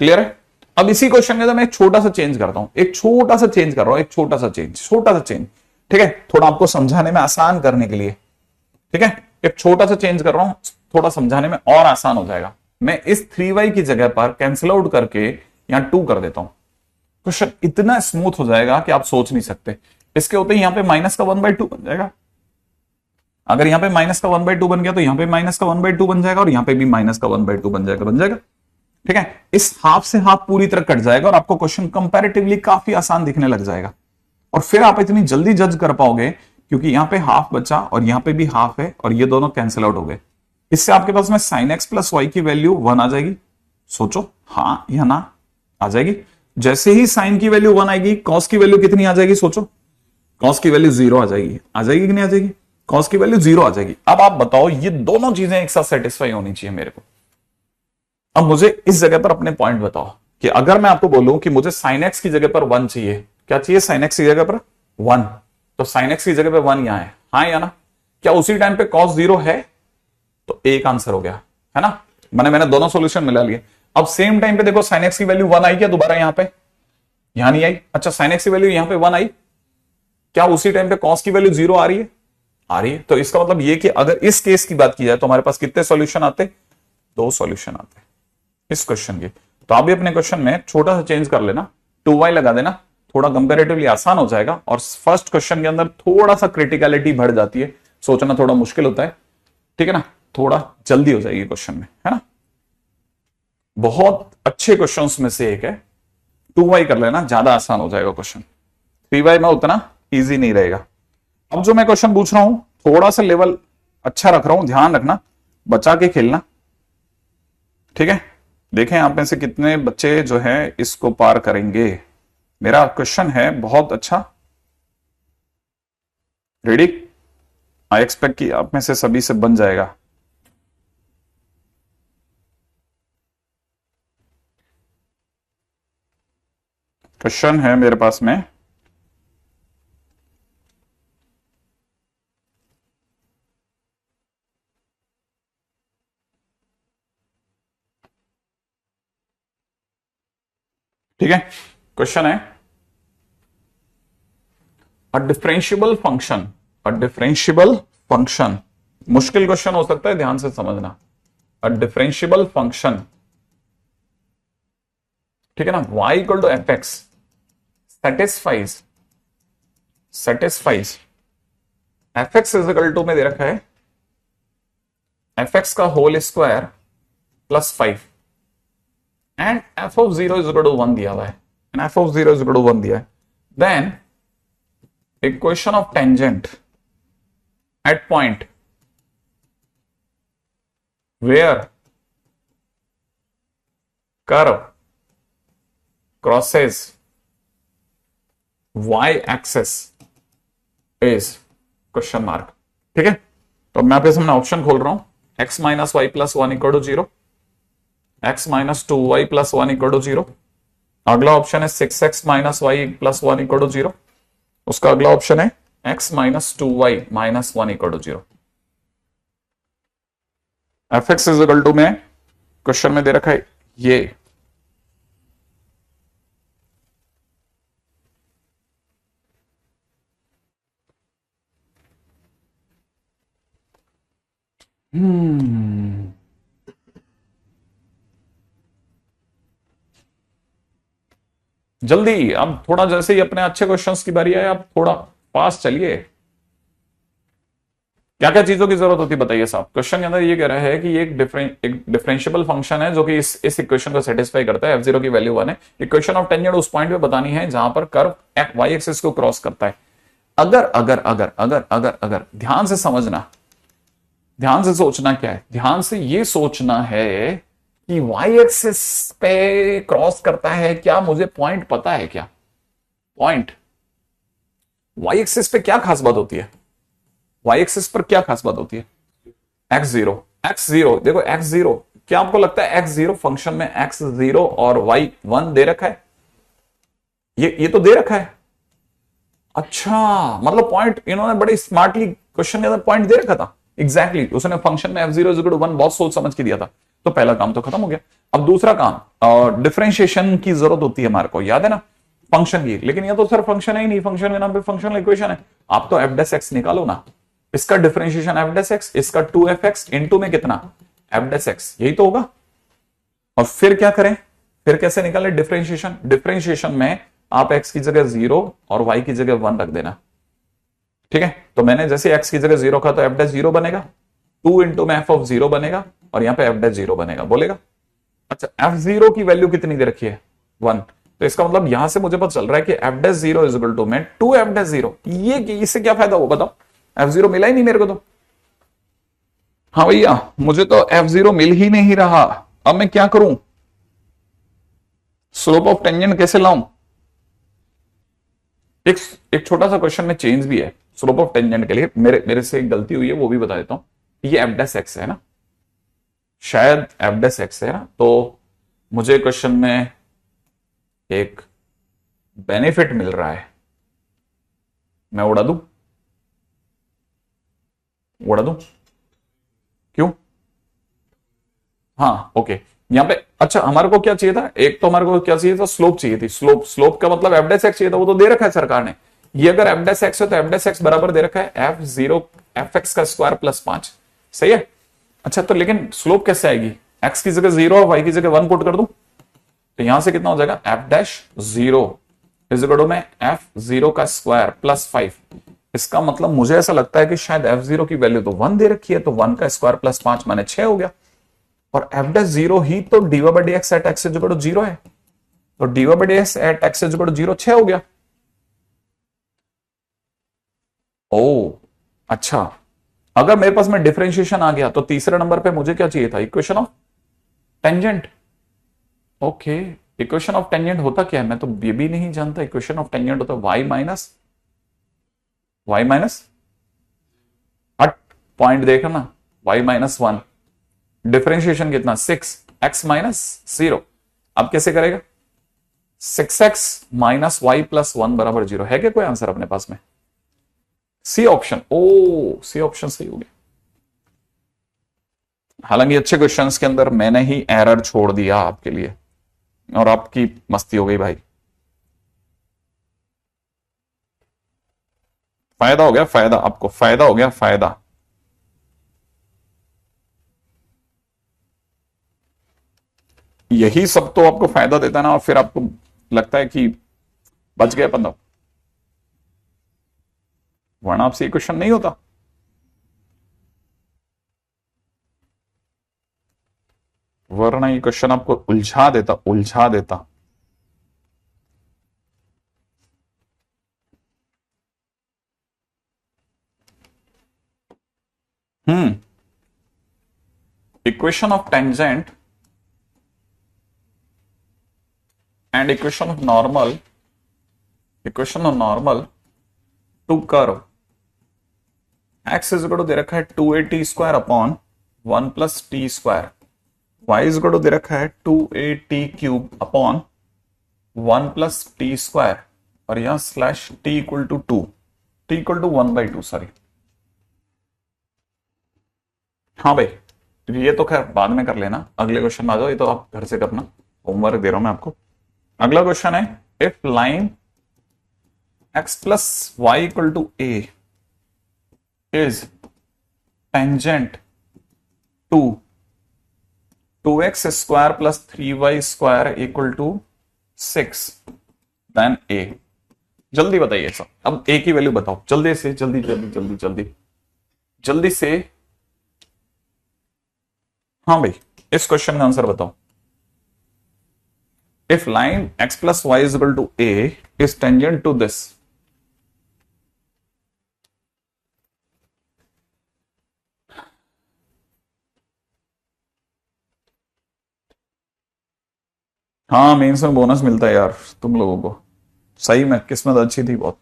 क्लियर है। अब इसी क्वेश्चन में मैं एक छोटा सा चेंज करता हूं, एक छोटा सा चेंज कर रहा हूं, एक छोटा सा चेंज, ठीक है, थोड़ा आपको समझाने में आसान करने के लिए, ठीक है, एक छोटा सा चेंज कर रहा हूं, थोड़ा समझाने में और आसान हो जाएगा। मैं इस 3y की जगह पर कैंसिल आउट करके यहां 2 कर देता हूं, क्वेश्चन इतना स्मूथ हो जाएगा कि आप सोच नहीं सकते। इसके होते ही यहां पे -1/2 बन जाएगा। अगर यहां पे -1/2 बन गया तो यहां पे -1/2 बन जाएगा और यहां पे भी -1/2 बन जाएगा, ठीक है। इस हाफ से हाफ पूरी तरह कट जाएगा और आपको क्वेश्चन कंपैरेटिवली काफी आसान दिखने लग जाएगा। और फिर आप इतनी जल्दी जज कर पाओगे क्योंकि यहां पे हाफ बचा और यहां पे भी हाफ है और ये दोनों कैंसिल आउट हो गए। इससे आपके पास में साइन एक्स प्लस वाई की वैल्यू 1 आ जाएगी, सोचो हाँ या ना, आ जाएगी। जैसे ही साइन की वैल्यू 1 आएगी कॉस की वैल्यू कितनी आ जाएगी, सोचो, कॉस की वैल्यू 0 आ जाएगी कि नहीं आ जाएगी, कॉस की वैल्यू 0 आ जाएगी। अब आप बताओ ये दोनों चीजें एक साथ सेटिस्फाई होनी चाहिए मेरे को। अब मुझे इस जगह पर अपने पॉइंट बताओ कि अगर मैं आपको बोलूं कि मुझे साइन एक्स की जगह पर 1 चाहिए, क्या चाहिए, साइन एक्स की जगह पर 1, तो साइन एक्स की जगह पे 1 यहां है, हाँ या ना। क्या उसी टाइम पे कॉस 0 है, तो एक आंसर हो गया, है ना। मैंने दोनों सॉल्यूशन मिला लिए। अब सेम टाइम पे देखो साइन एक्स की वैल्यू 1 आई क्या दोबारा यहां पे, यहां नहीं आई। अच्छा, साइन एक्स की वैल्यू यहां पे 1 आई, क्या उसी टाइम पे कॉस की वैल्यू 0 आ रही है, आ रही है। तो इसका मतलब ये कि अगर इस केस की बात की जाए तो हमारे पास कितने सॉल्यूशन आते, 2 सॉल्यूशन आते इस क्वेश्चन के। तो आप भी अपने क्वेश्चन में छोटा सा चेंज कर लेना, 2y लगा देना, थोड़ा कंपैरेटिवली आसान हो जाएगा। और फर्स्ट क्वेश्चन के अंदर थोड़ा सा क्रिटिकलिटी बढ़ जाती है, सोचना थोड़ा मुश्किल होता है, ठीक है ना, थोड़ा जल्दी हो जाएगी क्वेश्चन में, है ना। बहुत अच्छे क्वेश्चंस में से एक है, 2y कर लेना, ज्यादा आसान हो जाएगा क्वेश्चन। 3y में उतना इजी नहीं रहेगा। अब जो मैं क्वेश्चन पूछ रहा हूं थोड़ा सा लेवल अच्छा रख रहा हूं, ध्यान रखना, बचा के खेलना, ठीक है। देखें आप में से कितने बच्चे जो है इसको पार करेंगे। मेरा क्वेश्चन है बहुत अच्छा, रेडी, आई एक्सपेक्ट कि आप में से सभी से बन जाएगा। क्वेश्चन है मेरे पास में, ठीक है। क्वेश्चन है अ डिफरेंशियबल फंक्शन, मुश्किल क्वेश्चन हो सकता है, ध्यान से समझना। अ डिफरेंशियबल फंक्शन, ठीक है ना, y = fx satisfies fx = में दे रखा है fx का होल स्क्वायर +5 एंड f(0) = 1 दिया हुआ है, एंड f(0) = 1 दिया है। Then equation of tangent at point where curve crosses y axis is ? ठीक है। तो मैं पे सामने ऑप्शन खोल रहा हूं, x minus y plus one equal to zero, x minus two y plus one equal to zero. अगला ऑप्शन है 6x minus y plus one equal to zero. उसका अगला ऑप्शन है x minus two y minus one equal to zero. F x is equal to में question में दे रखा है ये, जल्दी अब थोड़ा, जैसे ही अपने अच्छे क्वेश्चंस की बारी आए आप थोड़ा फास्ट चलिए। क्या क्या चीजों की जरूरत होती है बताइए साहब। क्वेश्चन के अंदर ये कह रहा है कि एक डिफरेंशियबल फंक्शन है जो कि इस इक्वेशन को सेटिस्फाई करता है, f0 की वैल्यू 1 है। इक्वेशन ऑफ टेंजेंट उस पॉइंट पे बतानी है जहां पर कर्व y एक्सिस को क्रॉस करता है। अगर अगर अगर अगर अगर अगर ध्यान से समझना, ध्यान से सोचना, क्या है ध्यान से ये सोचना है कि y एक्सिस पे क्रॉस करता है क्या, मुझे पॉइंट पता है क्या? पॉइंट y एक्सिस पे क्या खास बात होती है? y एक्सिस पर क्या खास बात होती है? x0, x0 देखो, x0 क्या आपको लगता है x0 फंक्शन में x0 और y1 दे रखा है? ये तो दे रखा है। अच्छा, मतलब पॉइंट इन्होंने बड़े स्मार्टली क्वेश्चन के अंदर पॉइंट दे रखा था। एग्जैक्टली उसने फंक्शन में f0 इक्वल टू 1 बहुत सोच समझ के दिया था। तो पहला काम तो खत्म हो गया। अब दूसरा काम, डिफरेंशिएशन की जरूरत होती है हमारे को, याद है ना, फंक्शन की। लेकिन ये तो सर फंक्शन है ही नहीं, फंक्शन के नाम पे फंक्शनल इक्वेशन है। आप तो एफ डेस एक्स निकालो ना, इसका डिफरेंशिएशन एफ डेस एक्स, इसका 2f(x) इनटू में कितना एफ डेस एक्स, यही तो होगा। और फिर क्या करें, फिर कैसे निकालें डिफरेंशिएशन? डिफरेंशिएशन में आप x की जगह 0 और y की जगह 1 रख देना, ठीक है। तो मैंने जैसे x की जगह 0 का तो एफ डेस 0 बनेगा, 2 इंटू में एफ ऑफ 0 बनेगा और यहां पे एफ डेस 0 बनेगा, बोलेगा। अच्छा, f0 की वैल्यू कितनी दे रखी है? 1। तो इसका मतलब यहां से मुझे पता चल रहा है कि f dash 0 is equal to में 2 एफ डेस 0। ये इससे क्या फायदा हुआ बताओ? f0 मिला ही नहीं मेरे को तो। हाँ भैया, मुझे तो f0 मिल ही नहीं रहा। अब मैं क्या करूं? स्लोप ऑफ टेंजेंट कैसे लाऊं? एक छोटा सा क्वेश्चन में चेंज भी है स्लोप ऑफ टेंजेंट के लिए। मेरे से एक गलती हुई है, वो भी बता देता हूं। ये एफ डेस एक्स है ना, शायद एफ डेस एक्स है ना। तो मुझे क्वेश्चन में एक बेनिफिट मिल रहा है, मैं उड़ा दूं? उड़ा दूं? क्यों? हाँ ओके, यहां पे अच्छा हमारे को क्या चाहिए था? एक तो हमारे को क्या चाहिए था? स्लोप चाहिए थी। स्लोप का मतलब एफ डेस एक्स चाहिए था, वो तो दे रखा है सरकार ने। ये अगर एफ डेस एक्स है तो एफ डेस एक्स बराबर दे रखा है f0 fx का स्क्वायर प्लस 5, सही है। अच्छा, तो लेकिन स्लोप कैसे आएगी? x की जगह 0 और y की जगह 1 पुट कर दूं तो यहां से कितना हो जाएगा? f dash 0 is equal to में f0 का स्क्वायर प्लस 5। इसका मतलब मुझे ऐसा लगता है कि शायद f0 की वैल्यू तो 1 दे रखी है, तो 1 का स्क्वायर प्लस 5 माने 6 हो गया। और एफ डैश 0 ही तो dy by dx at x is equal to 0 है, तो dy by dx at x is equal to 0 6 हो गया। ओ अच्छा, अगर मेरे पास में डिफरेंशिएशन आ गया तो तीसरे नंबर पे मुझे क्या चाहिए था? Equation of tangent. Okay, equation of tangent होता क्या है? मैं तो ये भी नहीं जानता। इक्वेशन ऑफ टेंजेंट होता y माइनस हट पॉइंट देखना, y माइनस 1, डिफरेंशिएशन कितना? 6 x माइनस 0। अब कैसे करेगा? 6x माइनस वाई प्लस 1 बराबर 0 है क्या कोई आंसर अपने पास में? C option. ओ, सी ऑप्शन सही हो गया। हालांकि अच्छे क्वेश्चंस के अंदर मैंने ही एरर छोड़ दिया आपके लिए और आपकी मस्ती हो गई भाई। फायदा हो गया, फायदा आपको, फायदा हो गया, फायदा। यही सब तो आपको फायदा देता है ना, और फिर आपको लगता है कि बच गए बंदा, वरना आपसे ये क्वेश्चन नहीं होता। वरना ये क्वेश्चन आपको उलझा देता, उलझा देता। Equation of tangent and equation of normal to curve x is equal to दे रखा है 2a t square upon 1 plus t square, y is equal to दे रखा है 2a t cube upon 1 plus t square, और यहां slash t equal to 2, t equal to 1/2, sorry. हाँ भाई, ये तो खैर बाद में कर लेना, अगले क्वेश्चन में आ जाओ, ये तो आप घर से करना, होमवर्क दे रहा हूं मैं आपको। अगला क्वेश्चन है, if line x plus y equal to a is tangent to 2x square plus 3y square equal to 6, then a। जल्दी बताइए सब, अब a की वैल्यू बताओ जल्दी से, जल्दी जल्दी जल्दी जल्दी जल्दी से। हाँ भाई, इस क्वेश्चन का आंसर बताओ। If line x plus y is equal to a is tangent to this, हाँ मेंस में बोनस मिलता है यार तुम लोगों को, सही में किस्मत अच्छी थी बहुत।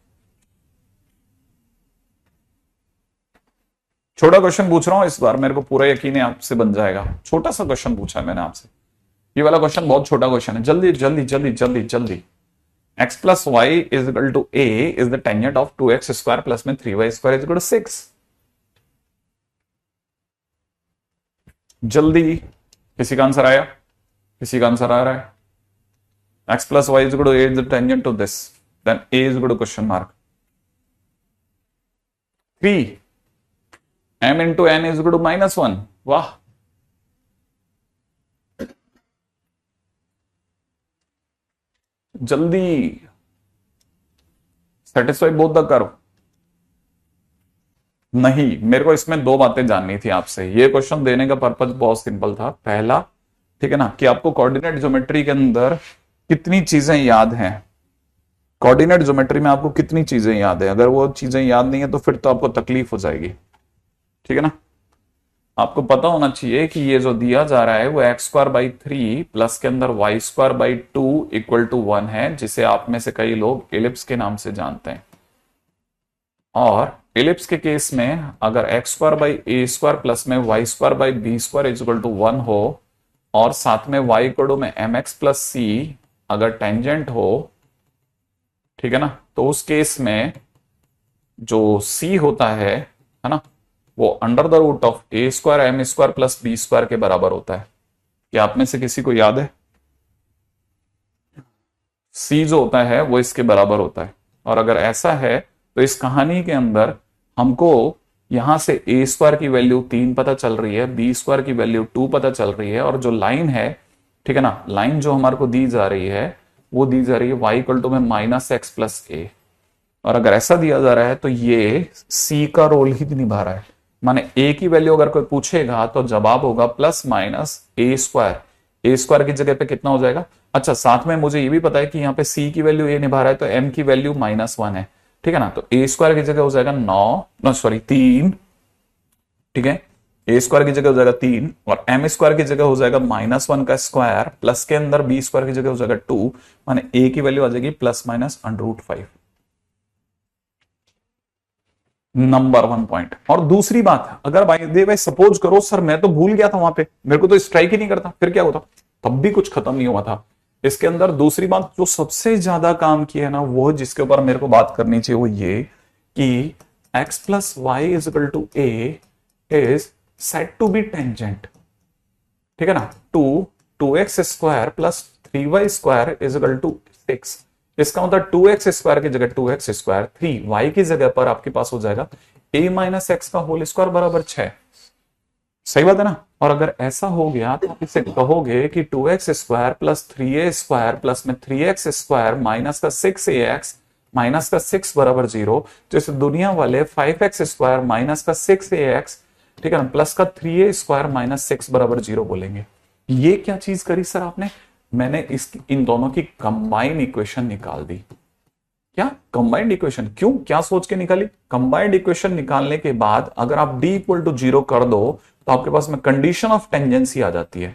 छोटा क्वेश्चन पूछ रहा हूं इस बार, मेरे को पूरा यकीन है आपसे बन जाएगा। छोटा सा क्वेश्चन पूछा है मैंने आपसे, ये वाला क्वेश्चन बहुत छोटा क्वेश्चन है, जल्दी जल्दी जल्दी जल्दी जल्दी। x plus y is equal to a is the tangent of 2x square plus में 3y square is equal to 6। जल्दी, किसी का आंसर आया? किसी का आंसर आ रहा है? x plus y is equal to a is the tangent to this, then a is equal to question mark 3, m into n is equal to -1। वाह, जल्दी सेटिस्फाई बोथ द कर्व। नहीं, मेरे को इसमें दो बातें जाननी थी आपसे। ये क्वेश्चन देने का पर्पज बहुत सिंपल था। पहला, ठीक है ना, कि आपको कोऑर्डिनेट ज्योमेट्री के अंदर कितनी चीजें याद हैं, कोऑर्डिनेट ज्योमेट्री में आपको कितनी चीजें याद है। अगर वो चीजें याद नहीं है तो फिर तो आपको तकलीफ हो जाएगी, ठीक है ना। आपको पता होना चाहिए कि ये जो दिया जा रहा है वो x² प्लस के अंदर y² इक्वल टू 1 है, जिसे आप में से कई लोग एलिप्स के नाम से जानते हैं। और एलिप्स के केस में अगर x² प्लस में y² इज इक्वल टू 1 हो, और साथ में y इक्वल टू में mx प्लस c अगर टेंजेंट हो, ठीक है ना, तो उस केस में जो c होता है ना, वो under the root of a² m² plus b² के बराबर होता है। क्या आप में से किसी को याद है? c जो होता है वो इसके बराबर होता है। और अगर ऐसा है तो इस कहानी के अंदर हमको यहां से a² की वैल्यू 3 पता चल रही है, b² की वैल्यू 2 पता चल रही है, और जो लाइन है, ठीक है ना, लाइन जो हमारे को दी जा रही है वो दी जा रही है y इक्वल टू में -x प्लस a। और अगर ऐसा दिया जा रहा है तो ये c का रोल ही निभा रहा है। माने a की वैल्यू अगर कोई पूछेगा तो जवाब होगा +- a² की जगह पे कितना हो जाएगा। अच्छा, साथ में मुझे ये भी पता है कि यहाँ पे c की वैल्यू a निभा रहा है तो m की वैल्यू -1 है, ठीक है ना। तो a² की जगह हो जाएगा 3, ठीक है, a² की जगह हो जाएगा 3, और m² की जगह हो जाएगा -1 का स्क्वायर, प्लस के अंदर b² की जगह हो जाएगा 2, माने a की वैल्यू आ जाएगी ±√5। Number 1 point. और दूसरी बात, अगर भाई सपोज करो सर मैं तो भूल गया था वहां पे, मेरे को तो स्ट्राइक ही नहीं करता, फिर क्या होता? तब भी कुछ खत्म नहीं हुआ था। इसके अंदर दूसरी बात जो सबसे ज्यादा काम की है ना, वो जिसके ऊपर मेरे को बात करनी चाहिए वो ये कि x plus y is equal to a is set to b tangent, ठीक है ना, to 2x square plus 3y square is equal to 6। इसका मतलब 2x स्क्वायर की जगह 2x स्क्वायर, 3y की जगह पर आपके पास हो जाएगा a माइनस एक्स का होल स्क्वायर बराबर 6। सही बात है ना। और अगर ऐसा हो गया तो आप इसे कहोगे कि 2x square plus 3a square plus में 3x स्क्वायर माइनस का 6ax माइनस का 6 बराबर 0। जैसे दुनिया वाले 5x स्क्वायर माइनस का 6ax, ठीक है ना, प्लस का 3a स्क्वायर माइनस 6 बराबर 0 बोलेंगे। ये क्या चीज करी सर आपने? मैंने इन दोनों की कंबाइंड इक्वेशन निकाल दी। क्या कंबाइंड इक्वेशन? क्यों, क्या सोच के निकाली? कंबाइंड इक्वेशन निकालने के बाद अगर आप d इक्वल टू 0 कर दो तो आपके पास में कंडीशन ऑफ टेंजेंसी आ जाती है।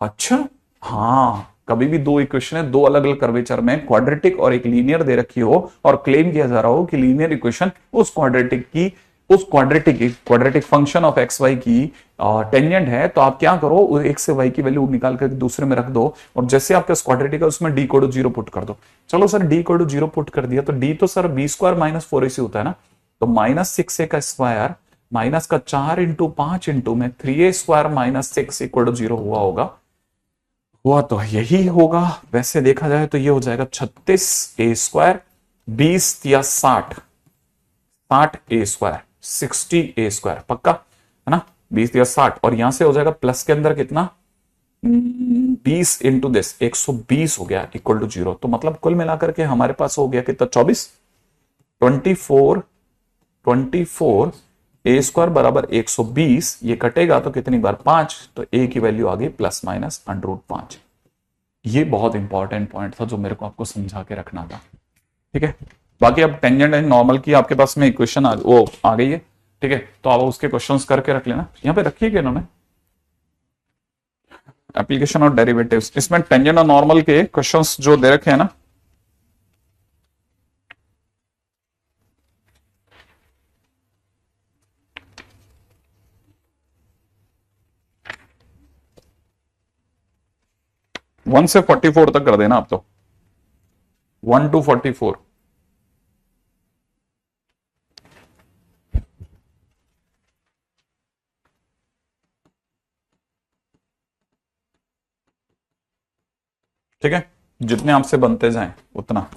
अच्छा, हाँ, कभी भी दो इक्वेशन है, दो अलग अलग कर्वेचर में क्वाड्रेटिक और एक लीनियर दे रखी हो और क्लेम किया जा रहा हो कि लीनियर इक्वेशन उस क्वाड्रेटिक की उस quadratic function of x y की टेंजेंट है, तो आप क्या करो, एक से वाई की वैल्यू निकाल कर दूसरे में रख दो, और जैसे आपका क्वाड्रेटिक है उसमें डी इक्वल टू 0 पुट कर दो। चलो sir d equal to 0 put कर दिया, तो डी तो sir B square minus 4ac होता है ना, तो -6a का स्क्वायर माइनस का 4 इंटू 5 इंटू में 3a square minus 6 equal to 0 हुआ तो यही होगा। वैसे देखा जाए तो ये हो जाएगा 36a स्क्वायर, 20 या 60a स्क्वायर, 60a स्क्वायर पक्का है ना, 20 या 60, और यहां से हो जाएगा प्लस के अंदर कितना 20 इंटू दिस 120 हो गया इक्वल टू 0। तो मतलब कुल मिलाकर के हमारे पास हो गया कितना 24, 24 ए स्क्वायर बराबर 120, ये कटेगा तो कितनी बार 5, तो ए की वैल्यू आ गई प्लस माइनस √5। ये बहुत इंपॉर्टेंट पॉइंट था जो मेरे को आपको समझा के रखना था, ठीक है। बाकी अब टेंजेंट एंड नॉर्मल की आपके पास में इक्वेशन वो आ गई है, ठीक है, तो आप उसके क्वेश्चंस करके रख लेना। यहां पे रखिए क्या इन्होंने एप्लीकेशन और डेरिवेटिव्स, इसमें टेंजेंट और नॉर्मल के क्वेश्चंस जो दे रखे हैं ना, वन से 44 तक कर देना आप, तो 1 to 44। ठीक है, जितने आपसे बनते जाएं उतना।